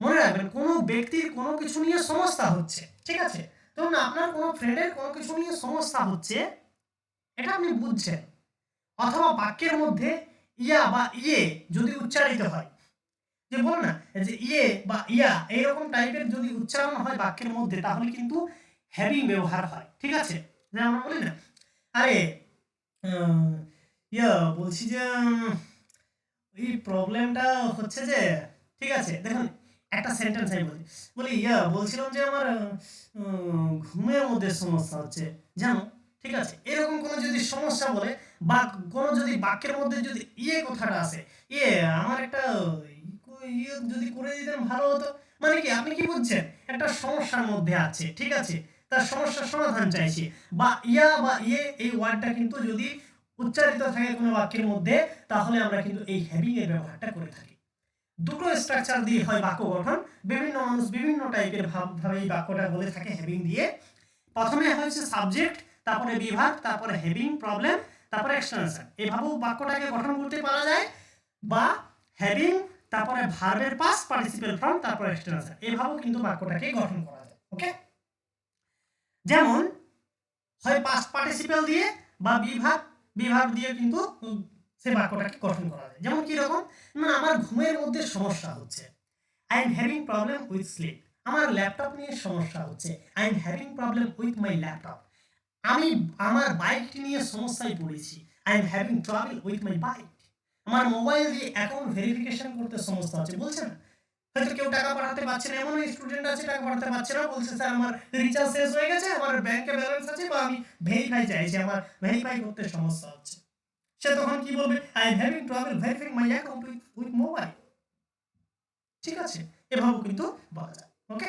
[SPEAKER 1] মনে রাখবেন, কোনো ব্যক্তির কোনো কিছু নিয়ে সমস্যা হচ্ছে, ঠিক আছে, ধরুন আপনার কোনো ফ্রেন্ডের কোনো কিছু নিয়ে সমস্যা হচ্ছে, এটা আপনি বুঝছেন, অথবা বাক্যের মধ্যে ইয়া বা ইয়ে যদি উচ্চারিত হয়, যে বল না যে ইয়ে বা ইয়া এইরকম টাইপের যদি উচ্চারণ হয় বাক্যের মধ্যে, তাহলে কিন্তু হ্যাভিং ব্যবহার হয়। ঠিক আছে, যে আমরা বলি না, আরে ইয়া বলছি যে এই প্রবলেমটা হচ্ছে যে, ঠিক আছে, দেখুন একটা সেন্টেন্স আমি বলি ইয়া বলছিলাম যে আমার ঘুমের মধ্যে সমস্যা হচ্ছে জানো। ঠিক আছে, এরকম কোনো যদি সমস্যা বলে বা কোনো যদি বাক্যের মধ্যে যদি ইয়ে কথাটা আসে, ইয়ে আমার একটা ইয়ে যদি করে দিতেন ভালো হতো, মানে কি আপনি কি বুঝছেন, একটা সমস্যার মধ্যে আছে, ঠিক আছে, তার সমস্যার সমাধান চাইছি, বা ইয়া বা ইয়ে এই ওয়ার্ডটা কিন্তু যদি উচ্চারিত থাকে কোনো বাক্যের মধ্যে, তাহলে আমরা কিন্তু এই হ্যাভিং এর ব্যবহারটা করে থাকি। দুটো স্ট্রাকচার দিয়ে হয় বাক্য গঠন, বিভিন্ন মানুষ বিভিন্ন টাইপের ভাবে এই বাক্যটা বলে থাকে হ্যাভিং দিয়ে। প্রথমে হচ্ছে সাবজেক্ট, তারপরে বিভাগ, তারপরে হ্যাভিং প্রবলেম, তারপরে এক্সটেনশন, এভাবেও বাক্যটাকে গঠন করতে পারা যায়। বা হ্যাভিং, তারপরে ভার্বের পাস্ট পার্টিসিপেল ফর্ম, তারপরে এক্সটেনশন, এভাবেও কিন্তু বাক্যটাকে গঠন করা যায়। ওকে, যেমন হয় পাস্ট পার্টিসিপেল দিয়ে বা বিভাগ দিয়ে কিন্তু সে বাক্যটাকে গঠন করা যায়। যেমন কি রকম, না আমার ঘুমের মধ্যে সমস্যা হচ্ছে, I am having problem with sleep, আমার ল্যাপটপ নিয়ে সমস্যা হচ্ছে, I am having problem with my laptop, আমি আমার বাইকটি নিয়ে সমস্যায় পড়েছি, I am having trouble with my bike, আমার মোবাইল দিয়ে অ্যাকাউন্ট ভেরিফিকেশন করতে সমস্যা হচ্ছে। বলছে না, হয়তো কেউ টাকা পাঠাতে পারছে না, এমন স্টুডেন্ট আছে টাকা পাঠাতে পারছে না, বলছে স্যার আমার রিচার্জ শেষ হয়ে গেছে, আমার ব্যাংকে ব্যালেন্স আছে, বা আমি ভেরিফাই চাইছি, আমার ভেরিফাই করতে সমস্যা হচ্ছে। সে তখন কি বলবে, I am having trouble verifying my account with mobile. ঠিক আছে, এভাবেও কিন্তু বলা যায়। ওকে,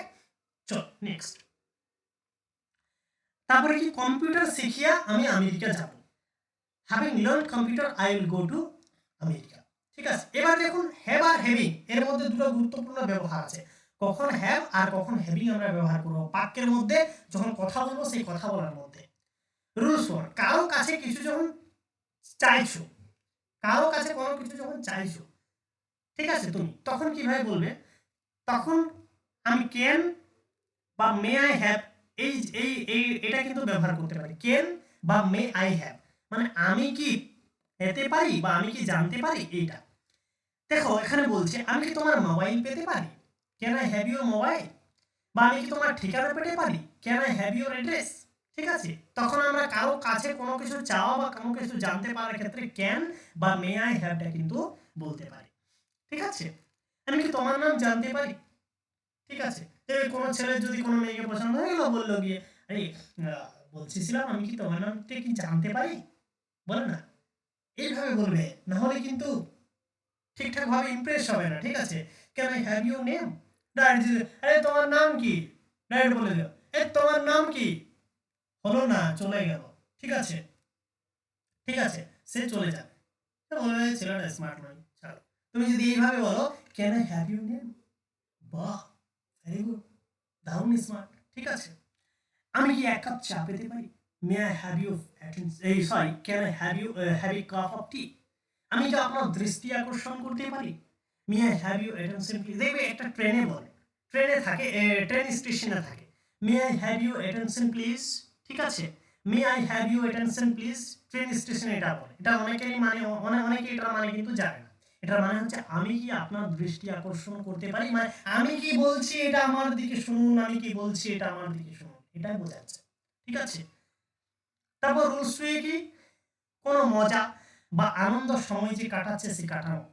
[SPEAKER 1] চল নেক্সট। তারপরে কি, কম্পিউটার শিখিয়া আমি আমেরিকা যাব, having learned computer I will go to America. ঠিক আছে, এবার দেখুন হ্যাভ আর হ্যাভিং এর মধ্যে দুটো গুরুত্বপূর্ণ ব্যবহার আছে। কখন হ্যাভ আর কখন হ্যাভিং আমরা ব্যবহার করব বাক্যের মধ্যে, যখন কথা বলবো সেই কথা বলার মধ্যে। রুলস 1, কারো কাছে কিছু যখন চাইছো, কারো কাছে কোনো কিছু যখন চাইছো, ঠিক আছে, তুমি তখন কিভাবে বলবে, তখন আমি ক্যান বা মে আই হ্যাভ, এই এই এই এটা কিন্তু ব্যবহার করতে পারি, ক্যান বা মে আই হ্যাভ, মানে আমি কি পেতে পারি বা আমি কি জানতে পারি, এইটা। দেখো এখানে বলছে আমি কি তোমার মোবাইল পেতে পারি, can I have your mobile, বা আমি কি তোমার ঠিকানা পেতে পারি, can I have your address. ঠিক আছে, তখন আমরা কারো কাছে কোনো কিছু চাওয়া বা কোনো কিছু জানতে পারার ক্ষেত্রে ক্যান বা মে আই হ্যাভটা কিন্তু বলতে পারি। ঠিক আছে, আমি কি তোমার নাম জানতে পারি। ঠিক আছে, কোনো ছেলে যদি কোনো মেয়েকে পছন্দ হয়ে গেল, বললো গিয়ে আরে বলছিলাম আমি কি তোমার নামটা কি জানতে পারি, বলে না, এইভাবে বলবে, না হলে কিন্তু ঠিকঠাক ভাবে ইমপ্রেস হবে না। ঠিক আছে, can I have your name, direct আরে তোমার নাম কি, ডাইরেক্ট বলে দিও এ তোমার নাম কি, হলো না, চলে গেল। ঠিক আছে, ঠিক আছে, সে চলে যাবে, বলবে ছেলেটা স্মার্ট নয়, চলো। তুমি যদি এইভাবে বলো can I have your name, বাহ ভেরি গুড, দারুণ স্মার্ট। ঠিক আছে, আমি কি 1 কাপ চা পেতে পারি, মে আই হ্যাভ ইউ এই sorry can I have a cup of tea, আমি কি আপনার দৃষ্টি আকর্ষণ করতে পারি? May I have you attention please, দেখবে একটা ট্রেনে বলে, ট্রেনে থাকে, ট্রেন স্টেশনে থাকে, may I have you attention please, ঠিক আছে, may I have you attention please, train স্টেশনে এটা বলে। এটা অনেকেরই মানে অনেকে এটার মানে কিন্তু জানে না। এটার মানে হচ্ছে আমি কি আপনার দৃষ্টি আকর্ষণ করতে পারি, মানে আমি কি বলছি এটা আমার দিকে শুনুন, আমি কি বলছি এটা আমার দিকে শুনুন, এটাই বোঝাচ্ছে, ঠিক আছে। তারপর রুলস টু কি, কোনো মজা বা আনন্দ সময় যে কাটাচ্ছে সে কাটানো,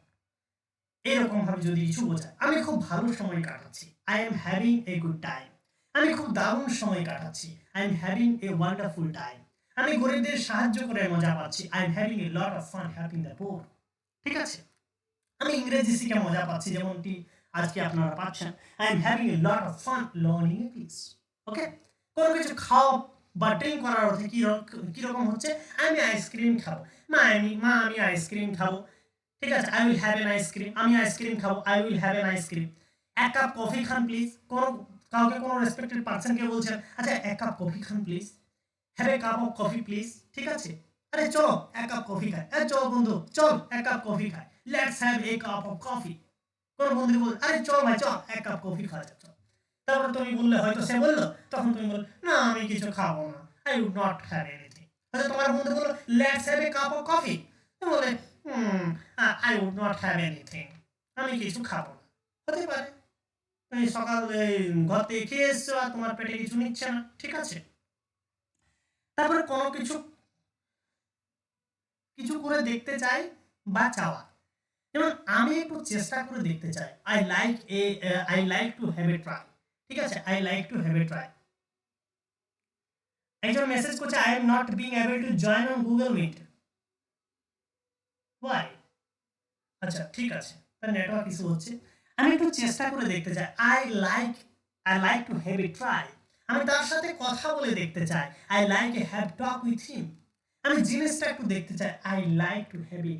[SPEAKER 1] এরকম ভাবে যদি কিছু বোঝায়, আমি খুব ভালো সময় কাটাচ্ছি, I am having a good time, আমি খুব দারুণ সময় কাটাচ্ছি, I am having a wonderful time, আমি গরিবদের সাহায্য করে মজা পাচ্ছি, I am having a lot of fun helping the poor, ঠিক আছে। আমি ইংরেজি শিখে মজা পাচ্ছি, যেমনটি আজকে আপনারা পাচ্ছেন, I am having a lot of fun learning English, okay. কোনো কিছু খাওয়া বা ড্রিঙ্ক করার অর্থে কিরকম হচ্ছে, আমি আইসক্রিম খাবো, আমি আইসক্রিম খাবো, ঠিক আছে, I will have an ice cream, আমি আইসক্রিম খাবো, I will have an ice cream. এক কাপ কফি খান প্লিজ, কাউকে কোনো রেসপেক্টেড পার্সনকে বলছেন, আচ্ছা এক cup coffee Khan please, have a cup of coffee please, ঠিক আছে, আরে চলো এক কাপ কফি খাই, আরে চল বন্ধু চল এক কাপ কফি খাই, let's have a cup of coffee. কোন বন্ধু বল, আরে চল ভাই চল এক কাপ কফি খাওয়া যাক, চল। তারপর তুমি বললে, হয়তো সে বললো, তখন তুমি বল না আমি কিছু খাবো না, I would not have anything. হয়তো তোমার বন্ধু বললো let's have a cup of coffee, তুমি বলে I would not have anything, আমি কিছু খাবো না। হতে পারে তুমি সকালে ঘর থেকে খেয়ে এসছো আর তোমার পেটে কিছু নিচ্ছে না, ঠিক আছে। তারপরে কোনো কিছু কিছু করে দেখতে চাই বা চাওয়া, যেমন আমি একটু চেষ্টা করে দেখতে চাই, I like to have a try, ঠিক আছে, I like to have a try. একজন মেসেজ করছে, I am not being able to join on Google Meet, why? আচ্ছা ঠিক আছে, তার নেটওয়ার্ক ইস্যু হচ্ছে। আমি একটু চেষ্টা করে দেখতে চাই, I like to have a try, আমি তার সাথে কথা বলে দেখতে চাই, I like a have talk with him, আমি জিনিসটা একটু দেখতে চাই, I like to have A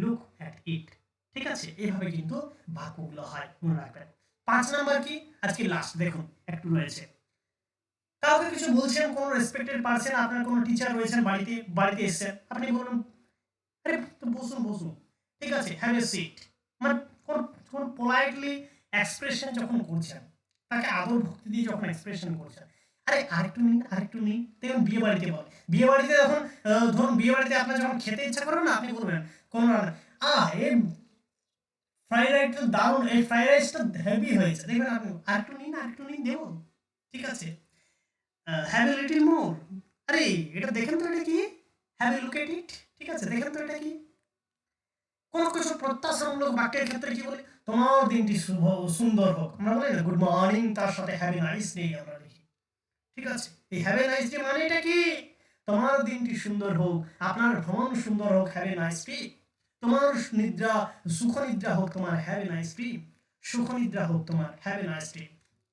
[SPEAKER 1] look at it, ঠিক আছে। এইভাবে কিন্তু বাক্যগুলো হয়, মনে রাখবেন। 5 নাম্বার কি, আজকে লাস্ট দেখুন একটু রয়েছে, কাউকে কিছু বলছেন, কোনো রেসপেক্টেড পারসন, আপনার কোনো টিচার রয়েছেন, বাড়িতে এসেছেন, আপনি বলুন আরে তো বসুন বসুন, ঠিক আছে, হ্যাভ এ সিট, মানে কোন পোলাইটলি এক্সপ্রেশন যখন করছেন, তাকে আদর ভক্তি দিয়ে যখন এক্সপ্রেশন করছেন, আরে আরেকটু নিন। দেখুন বিয়ে বাড়িতে বলে, বিয়ে বাড়িতে যখন ধরুন বিয়ে বাড়িতে আপনার যখন খেতে ইচ্ছা করে না, আপনি বলবেন কোন এই ফ্রাইড রাইসটা দারুণ, এই ফ্রাইড রাইসটা হেভি হয়েছে, দেখবেন আপনি আরেকটু নিন দেবো, ঠিক আছে, হ্যাভ এ লিটল মোর, আরে এটা দেখেন তো এটা কি, হ্যাভ এ লুক এট ইট, ঠিক আছে, দেখেন তো এটা কি। কোনো কিছু প্রত্যাশামূলক বাক্যের ক্ষেত্রে কি বলি, তোমার দিনটি শুভ সুন্দর হোক, আমরা বলি না গুড মর্নিং, তার সাথে হ্যাভ এ নাইস ডে আমরা লিখি, ঠিক আছে। এই হ্যাভ এ নাইস ডে মানে এটা কি, তোমার দিনটি সুন্দর হোক, আপনার ভ্রমণ সুন্দর হোক, হ্যাভ এ নাইস ডে, তোমার নিদ্রা সুখ নিদ্রা হোক, তোমার হ্যাভ এ নাইস ডে, সুখ নিদ্রা হোক তোমার, হ্যাভ এ নাইস ডে,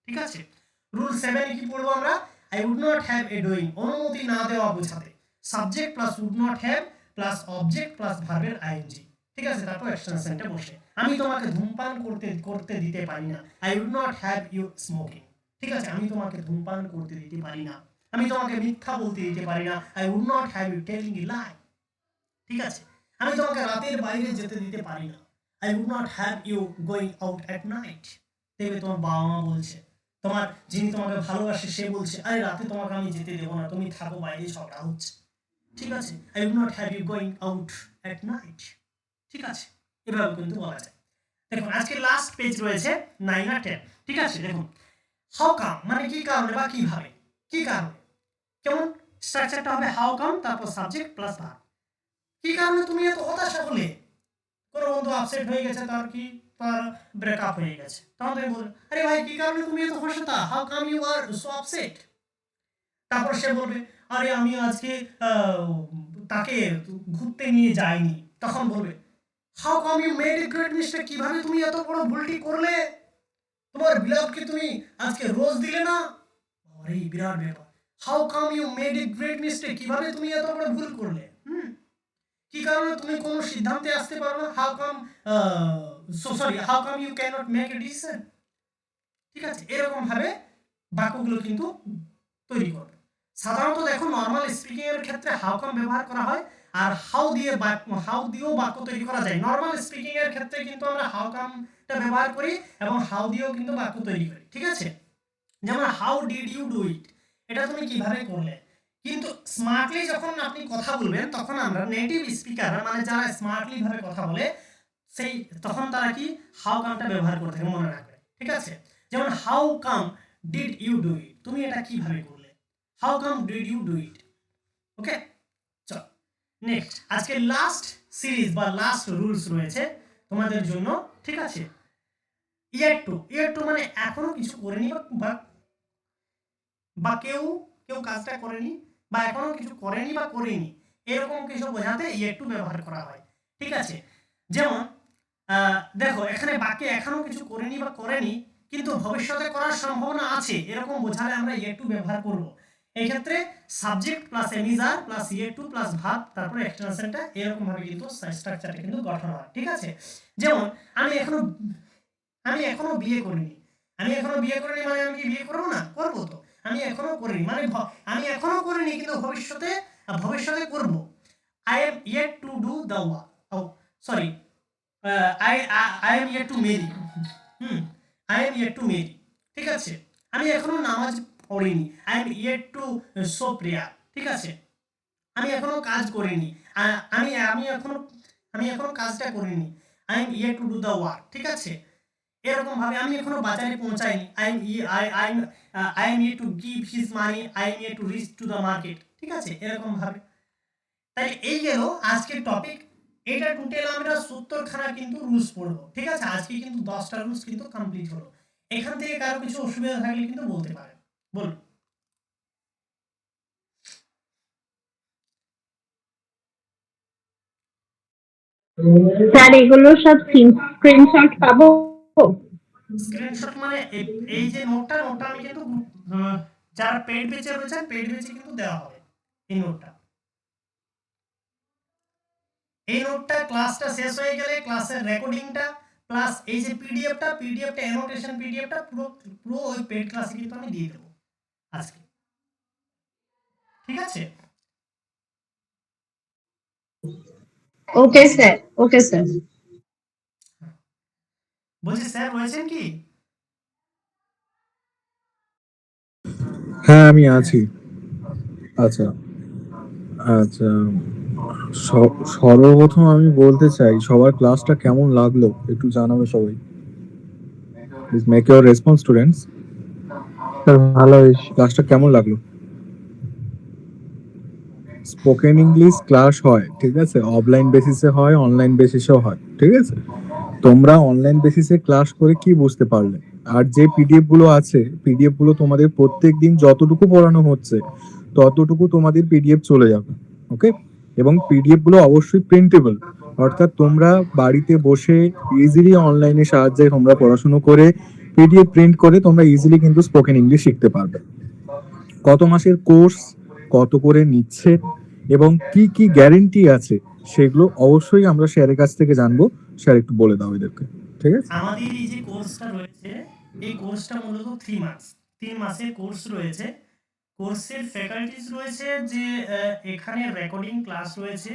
[SPEAKER 1] ঠিক আছে। রুল 7 কি পড়বো আমরা, I would not have a doing, অনুমতি না দেওয়া বোঝাতে subject plus would not have plus object plus ভার্বের আইএনজি, ঠিক আছে, তারপর এক্সটেনশনটা বসে, আমি তোমাকে ধূমপান করতে দিতে পারি না, I would not have you smoking, ঠিক আছে, আমি তোমাকে ধূমপান করতে দিতে পারি না, আমি তোমাকে মিথ্যা বলতে দিতে পারি না, I would not have you telling a lie, ঠিক আছে, আমি তোমাকে রাতের বাইরে যেতে দিতে পারি না, I would not have you going out at night. দেখবে তোমার বাবা মা বলছে, তোমার যিনি তোমাকে ভালোবাসে সে বলছে, আরে রাতে তোমাকে আমি যেতে দেবো না, তুমি থাকো বাইরে, ঝগড়া হচ্ছে, ঠিক আছে, I would not have you going out at night, ঠিক আছে, এভাবে কিন্তু বলা যায়। দেখুন আজকে লাস্ট পেজ রয়েছে 9 আর 10, ঠিক আছে। দেখুন হাউ কাম মানে কি কারণে বা কিভাবে, কি কারণে, কেমন স্ট্রাকচারটা হবে, হাউ কাম তারপর সাবজেক্ট প্লাস ভার্ব, কি কারণে তুমি এত হতাশা হলে, কোনো বন্ধু আপসেট হয়ে গেছে, তার ব্রেকআপ হয়ে গেছে, তখন তুমি বলবে আরে ভাই কি কারণে তুমি এত হতাশা, how come you are so upset. তারপর সে বলবে আরে আমি আজকে তাকে ঘুরতে নিয়ে যাইনি, তখন বলবে how come you made a great mistake, কিভাবে তুমি এত বড় ভুলটি করলে, তোমার বিলাপকে তুমি আজকে রোজ দিলে না, আরে বিরাট ব্যাপার, how come you made a great mistake, কিভাবে তুমি এত বড় ভুল করলে, কি কারণে তুমি কোনো সিদ্ধান্তে আসতে পারো না, how come how come you can not make a decision, ঠিক আছে, এরকম ভাবে বাক্যগুলো কিন্তু তৈরি করবে। সাধারণত দেখো নর্মাল স্পিকিং এর ক্ষেত্রে হাউ কাম ব্যবহার করা হয়, আর হাউ দিয়েও বাক্য তৈরি করা যায়। নর্মাল স্পিকিং এর ক্ষেত্রে কিন্তু আমরা হাউ কামটা ব্যবহার করি এবং হাউ দিয়েও কিন্তু বাক্য তৈরি করি, ঠিক আছে? যেমন how did you do it, এটা তুমি কিভাবে করলে। কিন্তু স্মার্টলি যখন আপনি কথা বলবেন তখন আমরা নেটিভ স্পিকার মানে যারা স্মার্টলি ভাবে কথা বলে সেই তখন তারা কি হাউ কামটা ব্যবহার করে থাকে, মনে রাখবে, ঠিক আছে? যেমন how come did you do it, তুমি এটা কিভাবে করলে, how come did you do it. Okay, চল নেক্সট। আজকে লাস্ট সিরিজ বা লাস্ট রুলস রয়েছে তোমাদের জন্য, ঠিক আছে? ইয়ার টু মানে এখনো কিছু করেনি বা কেউ কাজটা করেনি বা এখনো কিছু করেনি বা করেনি, এরকম কিছু বোঝাতে ইয়ার টু ব্যবহার করা হয়, ঠিক আছে? যেমন দেখো এখানে বাকি এখনো কিছু করেনি বা করেনি কিন্তু ভবিষ্যতে করার সম্ভাবনা আছে, এরকম বোঝালে আমরা ইয়ার টু ব্যবহার করব। এই ক্ষেত্রে সাবজেক্ট প্লাস এমিজার প্লাস ইয়ার টু প্লাস ভার্ব তারপরে এক্সটেনশনটা এরকম ভাবে কিন্তু স্ট্রাকচারটা কিন্তু গঠন হয়, ঠিক আছে? যেমন আমি এখনো বিয়ে করিনি, মানে আমি কি বিয়ে করব না? করব তো। আমি এখনো করিনি মানে আমি এখনো করিনি কিন্তু ভবিষ্যতে করব। I am yet to do the work. Oh, sorry. I am yet to marry. I am yet to marry. ঠিক আছে? আমি এখনো নামাজ পড়িনি। I am yet to show prayer. ঠিক আছে? আমি এখনো কাজ করিনি। আমি এখনো কাজটা করিনি। I am yet to do the work. ঠিক আছে? এরকম ভাবে আমি এখনো বাজারে পৌঁছাইনি। I am yet to give his money. I am yet to reach to the market. ঠিক আছে? এরকম ভাবে। তাই এই গেল আজকের টপিক। এটা টোটাল আমরা 70 খানা কিন্তু রুলস পড়বো, ঠিক আছে? আজকে কিন্তু 10টা রুলস কিন্তু কমপ্লিট হলো। এখান থেকে কারো কিছু অসুবিধা থাকলে কিন্তু বলতে পারেন, বলুন।
[SPEAKER 4] স্যার এগুলো সব স্ক্রিনশট পাবো?
[SPEAKER 1] স্ক্রিনশট মানে এই যে নোটটা আমি কিন্তু যারা পেইড ব্যাচে রয়েছে পেইড ব্যাচে কিন্তু দেওয়া হবে এই নোটটা ক্লাসটা শেষ হয়ে গেলে ক্লাসের রেকর্ডিংটা প্লাস এই যে পিডিএফটা অ্যানোটেশন পিডিএফটা পুরো ওই পেইড ক্লাসে কিন্তু আমি দিয়ে দেবো আজকে, ঠিক আছে?
[SPEAKER 4] Okay sir, okay sir.
[SPEAKER 1] বলছি স্যার রয়েছেন কি?
[SPEAKER 5] হ্যাঁ আমি আছি। আচ্ছা আচ্ছা, সর্বপ্রথম আমি বলতে চাই সবার ক্লাসটা কেমন লাগলো একটু জানাবে সবাই। Please make your response students.
[SPEAKER 2] Sir ভালো হয়েছে।
[SPEAKER 5] ক্লাসটা কেমন লাগলো? স্পোকেন ইংলিশ ক্লাস হয়, ঠিক আছে? অফলাইন বেসিসে হয়, অনলাইন বেসিসেও হয়, ঠিক আছে? তোমরা অনলাইন বেসিসে ক্লাস করে কি বুঝতে পারলে? আর যে পিডিএফ গুলো আছে, পিডিএফ গুলো তোমাদের প্রত্যেকদিন যতটুকু পড়ানো হচ্ছে ততটুকু তোমাদের পিডিএফ চলে যাবে, ওকে? এবং পিডিএফ গুলো অবশ্যই প্রিন্টেবল, অর্থাৎ তোমরা বাড়িতে বসে ইজিলি অনলাইনে সাহায্যে তোমরা পড়াশোনা করে পিডিএফ প্রিন্ট করে তোমরা ইজিলি কিন্তু স্পোকেন ইংলিশ শিখতে পারবে। কত মাসের কোর্স, কত করে নিচ্ছে এবং কি কি গ্যারেন্টি আছে সেগুলো অবশ্যই আমরা স্যারের কাছ থেকে জানবো। স্যার একটু বলে দাও এদেরকে, ঠিক আছে?
[SPEAKER 1] আমাদের এই যে কোর্সটা রয়েছে এই কোর্সটা মূলত 3 মাসের কোর্স রয়েছে। কোর্সের ফ্যাকাল্টিজ রয়েছে যে এখানে রেকর্ডিং ক্লাস রয়েছে,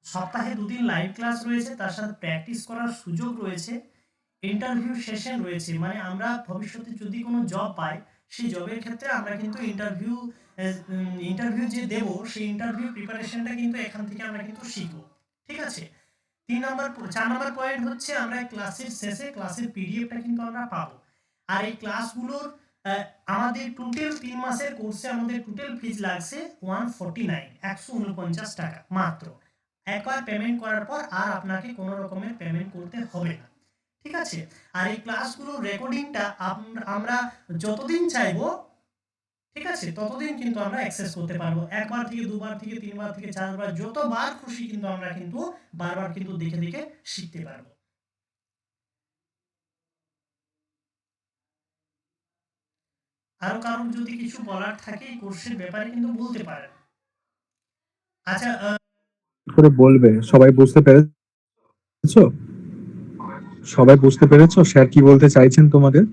[SPEAKER 1] সপ্তাহে 2 দিন লাইভ ক্লাস রয়েছে, তার সাথে প্র্যাকটিস করার সুযোগ রয়েছে, ইন্টারভিউ সেশন রয়েছে। মানে আমরা ভবিষ্যতে যদি কোনো জব পাই সেই জবের ক্ষেত্রে আমরা কিন্তু ইন্টারভিউ যে দেব সেই ইন্টারভিউ প্রিপারেশনটা কিন্তু এখান থেকে আমরা কিন্তু শিখবো, ঠিক আছে? 4 নম্বর পয়েন্ট হচ্ছে আমরা ক্লাসের শেষে ক্লাসের পিডিএফটা কিন্তু আমরা পাবো। আর এই ক্লাসগুলোর আমাদের টোটাল 3 মাসের কোর্সে আমাদের টোটাল ফিজ লাগছে 149 টাকা মাত্র। একবার পেমেন্ট করার পর আর আপনাকে কোনো রকমের পেমেন্ট করতে হবে না, ঠিক আছে? আর এই ক্লাসগুলোর রেকর্ডিংটা আমরা যতদিন চাইবো, ঠিক আছে, ততদিন কিন্তু আমরা অ্যাক্সেস করতে পারবো। একবার থেকে দুবার থেকে তিনবার থেকে চারবার যতবার খুশি কিন্তু আমরা কিন্তু বারবার কিন্তু দেখে দেখে শিখতে পারবো। আরো কারোর যদি কিছু বলার থাকে এই কোর্সের ব্যাপারে কিন্তু বলতে পারেন। আচ্ছা
[SPEAKER 5] করে বলবে। সবাই বুঝতে পেরেছো? সবাই বুঝতে পেরেছো স্যার কি বলতে চাইছেন তোমাদের?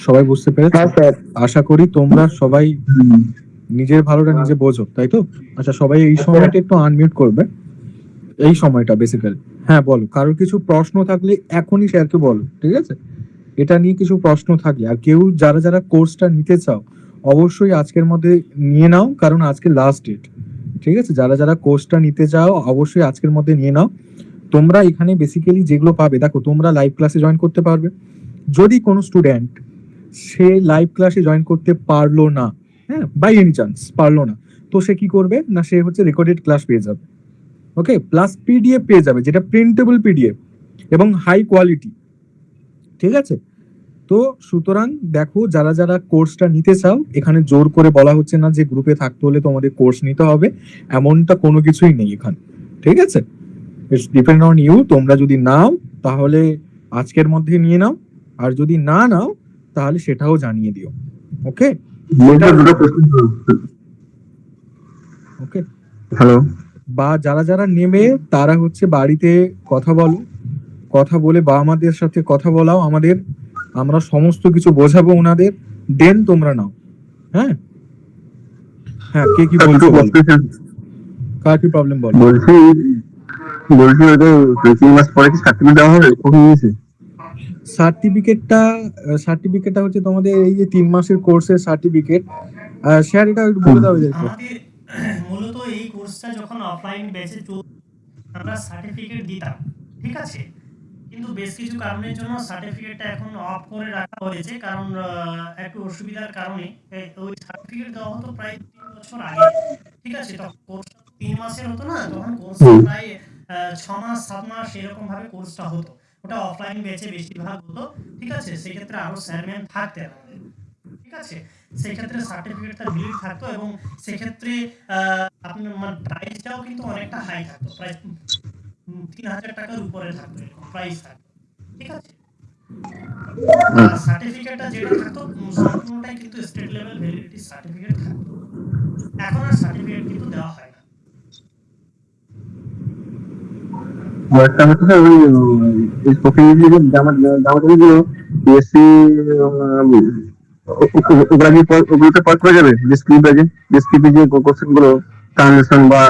[SPEAKER 5] সবাই বুঝতে পেরেছো?
[SPEAKER 2] হ্যাঁ স্যার।
[SPEAKER 5] আশা করি তোমরা সবাই নিজের ভালোটা নিজে বোঝো, তাই তো? আচ্ছা, সবাই এই সময়টা একটু আনমিউট করবে, এই সময়টা বেসিক্যালি। হ্যাঁ বলো, কারোর কিছু প্রশ্ন থাকলে এখনই স্যারকে বলো, ঠিক আছে? এটা নিয়ে কিছু প্রশ্ন থাকলে, আর কেউ যারা যারা কোর্সটা নিতে চাও অবশ্যই আজকের মধ্যে নিয়ে নাও, কারণ আজকে লাস্ট ডেট, ঠিক আছে? যারা যারা কোর্সটা নিতে চাও অবশ্যই আজকের মধ্যে নিয়ে নাও। তোমরা এখানে বেসিক্যালি যেগুলো পাবে, দেখো তোমরা লাইভ ক্লাসে জয়েন করতে পারবে। যদি কোনো স্টুডেন্ট সে লাইভ ক্লাসে জয়েন করতে পারলো না, হ্যাঁ, বাই এনি চান্স পারলো না, তো সে কি করবে না, সে হচ্ছে রেকর্ডেড ক্লাস পেয়ে যাবে, ওকে, প্লাস পিডিএফ পেয়ে যাবে, যেটা প্রিন্টেবল পিডিএফ এবং হাই কোয়ালিটি, ঠিক আছে? তো সুতরাং দেখো, যারা যারা কোর্সটা নিতে চাও, এখানে জোর করে বলা হচ্ছে না যে গ্রুপে থাকতে হলে তোমাদের কোর্স নিতে হবে, এমনটা কোনো কিছুই নেই এখানে, ঠিক আছে? It's depend on you. তোমরা যদি নাও তাহলে আজকের মধ্যে নিয়ে নাও, আর যদি না নাও তাহলে সেটাও জানিয়ে দিও, ওকে? ওকে,
[SPEAKER 3] হ্যালো,
[SPEAKER 5] বা যারা যারা নেবে তারা হচ্ছে বাড়িতে কথা বলো, কথা বলে বাবা মাদের সাথে কথা বলাও আমাদের, আমরা সমস্ত কিছু বোঝাবো ওনাদের, দেন তোমরা নাও। হ্যাঁ হ্যাঁ, কে কি বলছো বলো, কার কি প্রবলেম বলো।
[SPEAKER 3] বলছি বলছি ওই তো 3 মাস পরে কি সার্টিফিকেট দেওয়া হবে? কখন নিয়েছে?
[SPEAKER 5] সার্টিফিকেটটা হচ্ছে তোমাদের এই যে 3 মাসের কোর্সের সার্টিফিকেট। স্যার এটা একটু বলে দাও এদেরকে।
[SPEAKER 1] আমাদের মূলত এই কোর্সটা যখন অফলাইন ব্যাচে আমরা সার্টিফিকেট দিতাম, ঠিক আছে, কিন্তু বেশ কিছু কারণের জন্য সার্টিফিকেটটা এখন অফ করে রাখা হয়েছে, কারণ একটু অসুবিধার কারণে। ওই সার্টিফিকেট দেওয়া হতো প্রায় 3 বছর আগে, ঠিক আছে, তখন কোর্সটা 3 মাসের হতো না, তখন কোর্সটা প্রায় 6 মাস 7 মাস এরকম ভাবে কোর্সটা হতো। ওটা অফলাইন ব্যাচে বেশিরভাগ হতো, ঠিক আছে, সেক্ষেত্রে আরো স্যারম্যান থাকতেন আমাদের, ঠিক আছে, সেক্ষেত্রে সার্টিফিকেটটা ভ্যালিড থাকতো, এবং সেক্ষেত্রে আপনার মানে প্রাইসটাও কিন্তু অনেকটা হাই থাকতো, প্রায় 3,000 টাকার উপরে থাকতো, এরকম প্রাইস থাকতো, ঠিক আছে। আর সার্টিফিকেটটা যেটা থাকতো সম্পূর্ণটাই কিন্তু স্টেট লেভেল ভ্যালিডিটি সার্টিফিকেট থাকতো। এখন আর সার্টিফিকেট কিন্তু দেওয়া হয় না।
[SPEAKER 3] একটা হচ্ছে ওই স্পোকেন ইংলিশ জামাগুলো পিএসসি ওগুলা কি ওগুলোতে পাস করা যাবে? ডিসক্রিপে যে কোশ্চেন গুলো ট্রান্সলেশন বা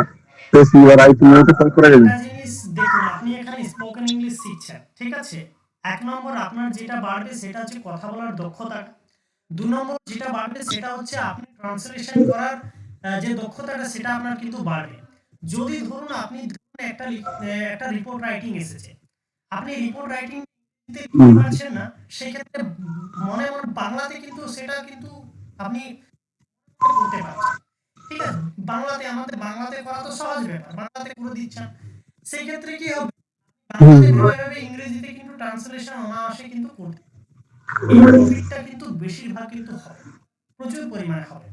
[SPEAKER 3] পেসি বা রাইটিং ওগুলোতে পাস করা যাবে?
[SPEAKER 1] একটা জিনিস দেখুন, আপনি এখানে স্পোকেন ইংলিশ শিখছেন, ঠিক আছে, 1 নম্বর আপনার যেটা বাড়বে সেটা হচ্ছে কথা বলার দক্ষতাটা। 2 নম্বর যেটা বাড়বে সেটা হচ্ছে আপনি ট্রান্সলেশন করার যে দক্ষতাটা সেটা আপনার কিন্তু বাড়বে। যদি ধরুন আপনি একটা রিপোর্ট রাইটিং এসেছে, আপনি রিপোর্ট রাইটিং করতে পারছেন না, সেই ক্ষেত্রে মনে মনে বাংলাতে কিন্তু সেটা কিন্তু আপনি করতে পারছেন, ঠিক আছে, বাংলাতে করা তো সহজ ব্যাপার, বাংলাতে করে দিচ্ছেন, সেই ক্ষেত্রে কি হবে, বাংলাতে ভেবে ইংরেজিতে কিন্তু ট্রান্সলেশন অনায়াসে কিন্তু করতে, এই প্রফিটটা কিন্তু বেশিরভাগ কিন্তু হবে, প্রচুর পরিমাণে হবে,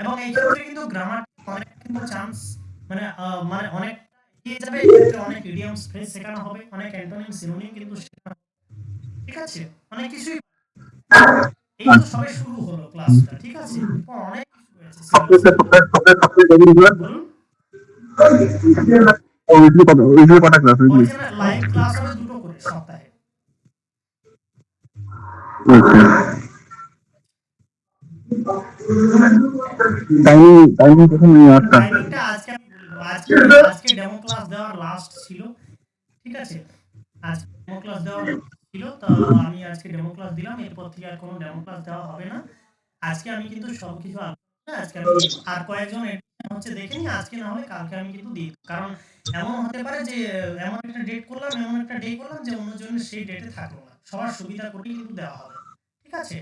[SPEAKER 1] এবং এই ক্ষেত্রে কিন্তু গ্রামার অনেক কিন্তু চান্স মানে মানে অনেক এগিয়ে যাবে, এই ক্ষেত্রে অনেক ইডিয়মস ফ্রেজ শেখানো হবে, অনেক অ্যান্টোনিম সিনোনিম কিন্তু শেখানো হবে, ঠিক আছে, অনেক কিছুই। এই তো সবে শুরু হলো ক্লাসটা, ঠিক আছে, এরপর অনেক কিছু আছে বলুন।
[SPEAKER 3] ওইগুলো কটা ক্লাস ওইগুলো?
[SPEAKER 1] ওইখানে লাইভ ক্লাস হবে 2টো করে সপ্তাহে।
[SPEAKER 3] টাইমিং কখন? 8টা।
[SPEAKER 1] টাইমিংটা আজকে আমি বলে দেবো, আজকে ডেমো ক্লাস দেওয়ার লাস্ট ছিল, ঠিক আছে, আজকে ডেমো ক্লাস দেওয়ার ছিল, তো আমি আজকে ডেমো ক্লাস দিলাম, এরপর থেকে আর কোনো ডেমো ক্লাস দেওয়া হবে না। আজকে আমি কিন্তু সবকিছু আজকে আমি আর কয়েকজন এডমিশন হচ্ছে দেখে নিই, আজকে না হলে কালকে আমি কিন্তু দিই, কারণ এমন হতে পারে যে এমন একটা ডেট করলাম, এমন একটা ডে করলাম যে অন্যজন সেই ডেটে থাকলো না, সবার সুবিধা করেই কিন্তু দেওয়া হবে, ঠিক আছে।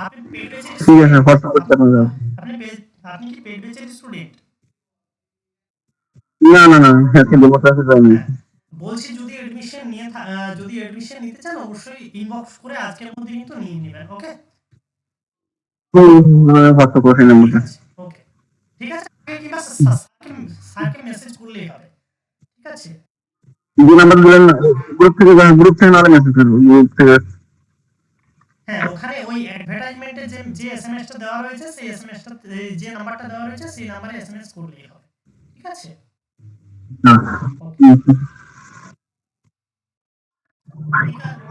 [SPEAKER 1] আপনি পেড ব্যাচের
[SPEAKER 3] ঠিক আছে, হোয়াটসঅ্যাপ করতে পারবেন।
[SPEAKER 1] আপনি কি পেড ব্যাচের স্টুডেন্ট?
[SPEAKER 3] না, আজকে ডেমো ক্লাসে যাইনি।
[SPEAKER 1] বলছি যদি এডমিশন নিতে চান অবশ্যই ইনবক্স করে আজকের মধ্যে কিন্তু নিয়ে নেবেন, ওকে?
[SPEAKER 3] হোয়াটসঅ্যাপ করে নাম্বারটা।
[SPEAKER 1] ওকে, ঠিক আছে, কিংবা স্যারকে মেসেজ করলেই হবে, ঠিক আছে।
[SPEAKER 3] যে নাম্বার দিলেন গ্রুপ থেকে নাহলে মেসেজ করবো, গ্রুপ থেকে।
[SPEAKER 1] হ্যাঁ, ওখানে ওই অ্যাডভার্টাইজমেন্টে যে এসএমএসটা দেওয়া রয়েছে, সেই এসএমএসটা যে নাম্বারটা দেওয়া রয়েছে সেই নাম্বারে এসএমএস করলেই হবে, ঠিক আছে।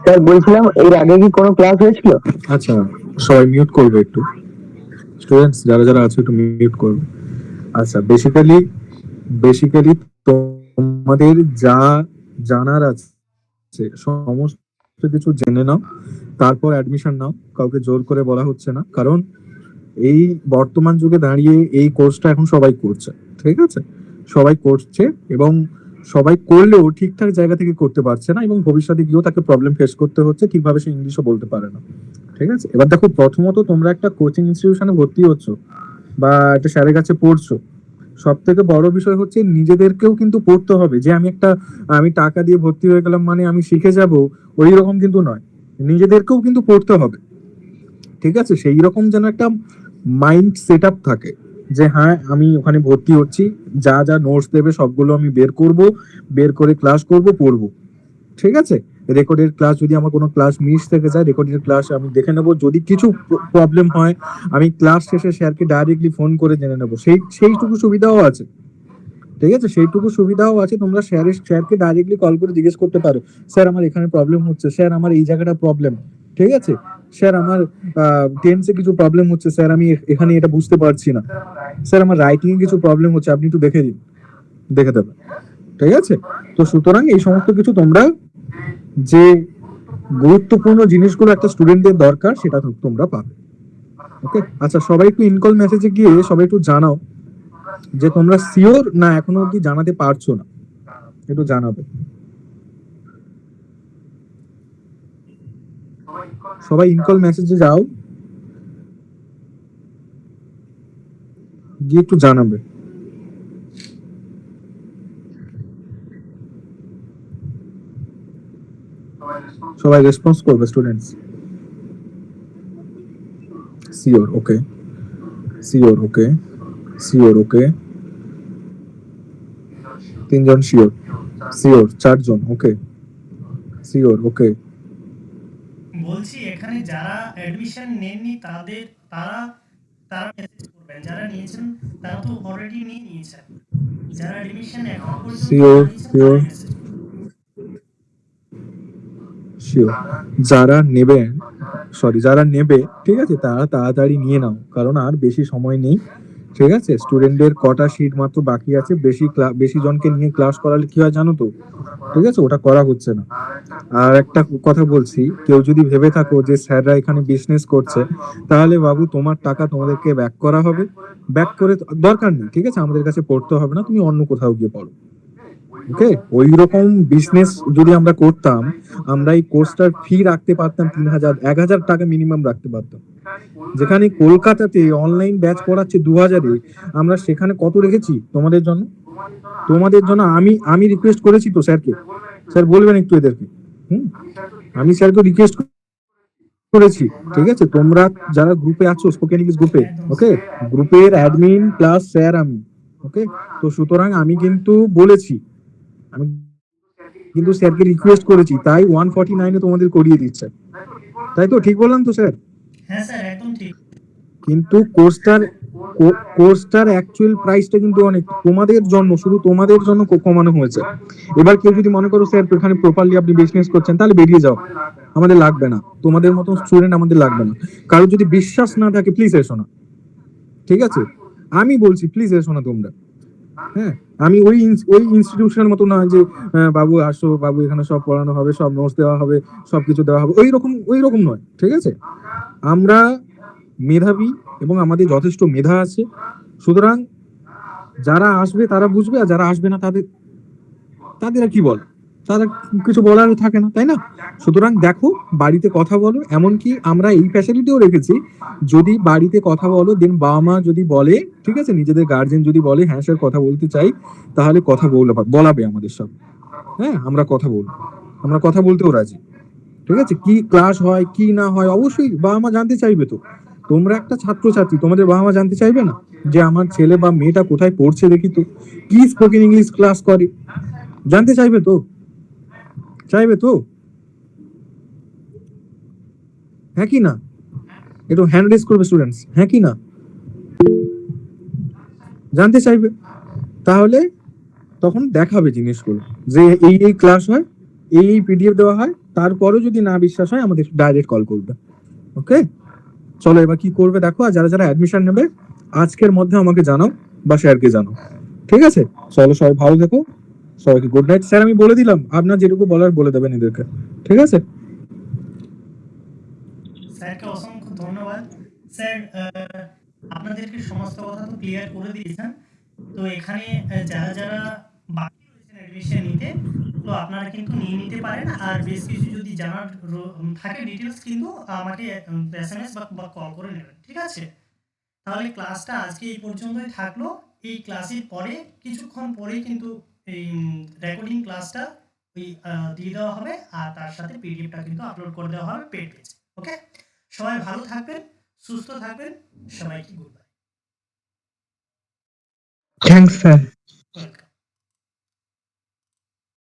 [SPEAKER 6] স্যার বলছিলাম এর আগে কি কোনো ক্লাস হয়েছিল?
[SPEAKER 5] আচ্ছা, সবাই মিউট করবে একটু। স্টুডেন্টস যারা যারা আছে একটু মিউট করবে। আচ্ছা, বেসিক্যালি তোমাদের যা জানার আছে সমস্ত কিছু জেনে নাও, তারপর অ্যাডমিশন নাও। কাউকে জোর করে বলা হচ্ছে না, কারণ এই বর্তমান যুগে দাঁড়িয়ে এই কোর্সটা এখন সবাই করছে, ঠিক আছে? সবাই করছে এবং সবাই করলেও ঠিকঠাক জায়গা থেকে করতে পারছে না, এবং ভবিষ্যতে গিয়েও তাকে প্রবলেম ফেস করতে হচ্ছে, ঠিকভাবে সে ইংলিশও বলতে পারে না, ঠিক আছে? এবার দেখো, প্রথমত তোমরা একটা কোচিং ইনস্টিটিউশনে ভর্তি হচ্ছ বা একটা স্যারের কাছে পড়ছো, সব থেকে বড় বিষয় হচ্ছে নিজেদেরকেও কিন্তু পড়তে হবে। যে আমি টাকা দিয়ে ভর্তি হয়ে গেলাম মানে আমি শিখে যাব, ওই রকম কিন্তু নয়। নিজেদেরকেও কিন্তু পড়তে হবে, ঠিক আছে? সেই রকম যেন একটা মাইন্ড সেট আপ থাকে যে হ্যাঁ, আমি ওখানে ভর্তি হচ্ছি, যা যা নোটস দেবে সবগুলো আমি বের করব, বের করে ক্লাস করব, পড়বো, ঠিক আছে? রেকর্ডের ক্লাস, যদি আমার কোনো ক্লাস মিস থেকে যায়, রেকর্ডের ক্লাস আমি দেখে নেব। যদি কিছু প্রবলেম হয়, আমি ক্লাস শেষে স্যারকে ডাইরেক্টলি ফোন করে জেনে নেব। সেইটুকু সুবিধাও আছে, ঠিক আছে? সেইটুকু সুবিধাও আছে। তোমরা স্যারকে ডাইরেক্টলি কল করে জিজ্ঞেস করতে পারো, স্যার আমার এখানে প্রবলেম হচ্ছে, স্যার আমার এই জায়গাটা প্রবলেম, ঠিক আছে? স্যার আমার টেন্সে কিছু প্রবলেম হচ্ছে, স্যার আমি এখানে এটা বুঝতে পারছি না, স্যার আমার রাইটিং এ কিছু প্রবলেম হচ্ছে, আপনি একটু দেখে দিন, দেখে দেবেন, ঠিক আছে? তো সুতরাং এই সমস্ত কিছু তোমরা, যে গুরুত্বপূর্ণ জিনিসগুলো একটা স্টুডেন্টদের দরকার, সেটা তোমরা পাবে। ওকে, আচ্ছা, সবাই একটু ইনকল মেসেজে গিয়ে সবাই একটু জানাও যে তোমরা সিওর না এখনো অব্দি জানাতে পারছো না, একটু জানাবে। সবাই ইনকল মেসেজে যাও, গিয়ে একটু জানাবে। সবাই রেসপন্স করবে স্টুডেন্টস। সিওর, ওকে, সিওর, ওকে, সিওর, ওকে, তিনজন শিওর, সিওর চারজন, ওকে, সিওর, ওকে।
[SPEAKER 1] বলছি এখানে যারা অ্যাডমিশন নেননি তারা তারা মেসেজ করবেন, যারা নিয়েছেন তারা তো অলরেডি নিয়ে নিয়েছেন, যারা অ্যাডমিশন এখন পর্যন্ত
[SPEAKER 5] শিওর,
[SPEAKER 1] না নিয়েছেন
[SPEAKER 5] শিওর,
[SPEAKER 1] তারাই মেসেজ করবেন।
[SPEAKER 5] শিওর। যারা নেবে, যারা নেবে, ঠিক আছে, তারা তাড়াতাড়ি নিয়ে নাও, কারণ আর বেশি সময় নেই, ঠিক আছে? স্টুডেন্টদের কটা সিট মাত্র বাকি আছে। বেশি জনকে নিয়ে ক্লাস করালে কি হয় জানো তো, ঠিক আছে? ওটা করা হচ্ছে না। আর একটা কথা বলছি, কেউ যদি ভেবে থাকো যে স্যাররা এখানে বিজনেস করছে, তাহলে বাবু তোমার টাকা তোমাদেরকে ব্যাক করা হবে। ব্যাক করে দরকার নেই, ঠিক আছে? আমাদের কাছে পড়তে হবে না, তুমি অন্য কোথাও গিয়ে পড়ো, ওকে? ওই রকম বিজনেস যদি আমরা করতাম, আমরা এই কোর্সটার ফি রাখতে পারতাম 3,000 1,000 টাকা মিনিমাম রাখতে পারতাম। যেখানে কলকাতাতে অনলাইন ব্যাচ পড়াচ্ছে 2,000-এ, আমরা সেখানে কত রেখেছি তোমাদের জন্য? তোমাদের জন্য আমি রিকোয়েস্ট করেছি তো স্যারকে, স্যার বলবেন একটু এদেরকে। আমি স্যারকে রিকোয়েস্ট করেছি, ঠিক আছে? তোমরা যারা গ্রুপে আছো, স্পোকেন ইংলিশ গ্রুপে, ওকে, গ্রুপের অ্যাডমিন প্লাস স্যার আমি, ওকে? তো সুতরাং আমি কিন্তু বলেছি, আমি কিন্তু স্যারকে রিকোয়েস্ট করেছি, তাই 149-এ তোমাদের করিয়ে দিচ্ছে, তাই তো? ঠিক বললাম তো স্যার?
[SPEAKER 1] হ্যাঁ স্যার, একদম ঠিক।
[SPEAKER 5] কিন্তু কোর্সটার অ্যাকচুয়াল প্রাইসটা কিন্তু অনেক তোমাদের জন্য, শুধু তোমাদের জন্য কমানো হয়েছে। এবার কেউ যদি মনে করো স্যার এখানে প্রপারলি আপনি বিজনেস করছেন, তাহলে বেরিয়ে যাও, আমাদের লাগবে না, তোমাদের মতো স্টুডেন্ট আমাদের লাগবে না। কারো যদি বিশ্বাস না থাকে প্লিজ এসো না, ঠিক আছে? আমি বলছি প্লিজ এসো না তোমরা। হ্যাঁ, আমি ওই ইনস্টিটিউশনের মতো না যে বাবু আসো, বাবু এখানে সব পড়ানো হবে, সব নোটস দেওয়া হবে, সবকিছু দেওয়া হবে, ওই রকম নয়, ঠিক আছে? আমরা মেধাবী এবং আমাদের যথেষ্ট মেধা আছে, সুতরাং যারা আসবে তারা বুঝবে, আর যারা আসবে না তাদের আর কি বল, তারা কিছু বলার থাকে না, তাই না? সুতরাং দেখো, বাড়িতে কথা বলো। এমনকি আমরা এই ফ্যাসিলিটিও রেখেছি, যদি বাড়িতে কথা বলো, দেন বাবা মা যদি বলে, ঠিক আছে, নিজেদের গার্জেন যদি বলে হ্যাঁ স্যার কথা বলতে চাই, তাহলে কথা বলাবে আমাদের সব। হ্যাঁ, আমরা কথা বলতেও রাজি, ঠিক আছে? কি ক্লাস হয় কি না হয় অবশ্যই বাবা মা জানতে চাইবে তো। তোমরা একটা ছাত্রছাত্রী, তোমাদের বাবা মা জানতে চাইবে না যে আমার ছেলে বা মেয়েটা কোথায় পড়ছে, দেখি তো কি স্পোকেন ইংলিশ ক্লাস করে? জানতে চাইবে তো, হ্যাঁ কি না? একটু হ্যান্ড রেজ করবে স্টুডেন্টস, হ্যাঁ কি না? জানতে চাইবে, তাহলে তখন দেখাবে জিনিসগুলো, যে এই ক্লাস হয়, এই পিডিএফ দেওয়া হয়। তারপরেও যদি না বিশ্বাস হয়, আমাদের ডাইরেক্ট কল করবে, ওকে? চলো এবার কি করবে দেখো, আর যারা যারা অ্যাডমিশন নেবে আজকের মধ্যে আমাকে জানাও বা স্যারকে জানাও, ঠিক আছে? চলো সবাই ভালো থেকো, সবাইকে গুড নাইট। স্যার আমি বলে দিলাম, আপনার যেটুকু বলার বলে দেবেন এদেরকে, ঠিক আছে?
[SPEAKER 1] স্যারকে অসংখ্য ধন্যবাদ। স্যার আপনাদেরকে সমস্ত কথা তো ক্লিয়ার করে দিয়েছেন। তো এখানে যারা যারা বাকি রয়েছেন অ্যাডমিশন নিতে, তো আপনারা কিন্তু নিয়ে নিতে পারেন। আর বেশ কিছু যদি জানার থাকে ডিটেলস, কিন্তু আমাকে এসএমএস বা কল করে নেবেন, ঠিক আছে? তাহলে ক্লাসটা আজকে এই পর্যন্তই থাকলো। এই ক্লাসের পরে কিছুক্ষণ পরেই কিন্তু এই রেকর্ডিং ক্লাসটা ওই দিয়ে দেওয়া হবে, আর তার সাথে পিডিএফটা কিন্তু আপলোড করে দেওয়া হবে পেড পেজ। ওকে, সবাই ভালো থাকবেন, সুস্থ থাকবেন, সবাইকে good bye.
[SPEAKER 2] Thanks sir.
[SPEAKER 1] Welcome.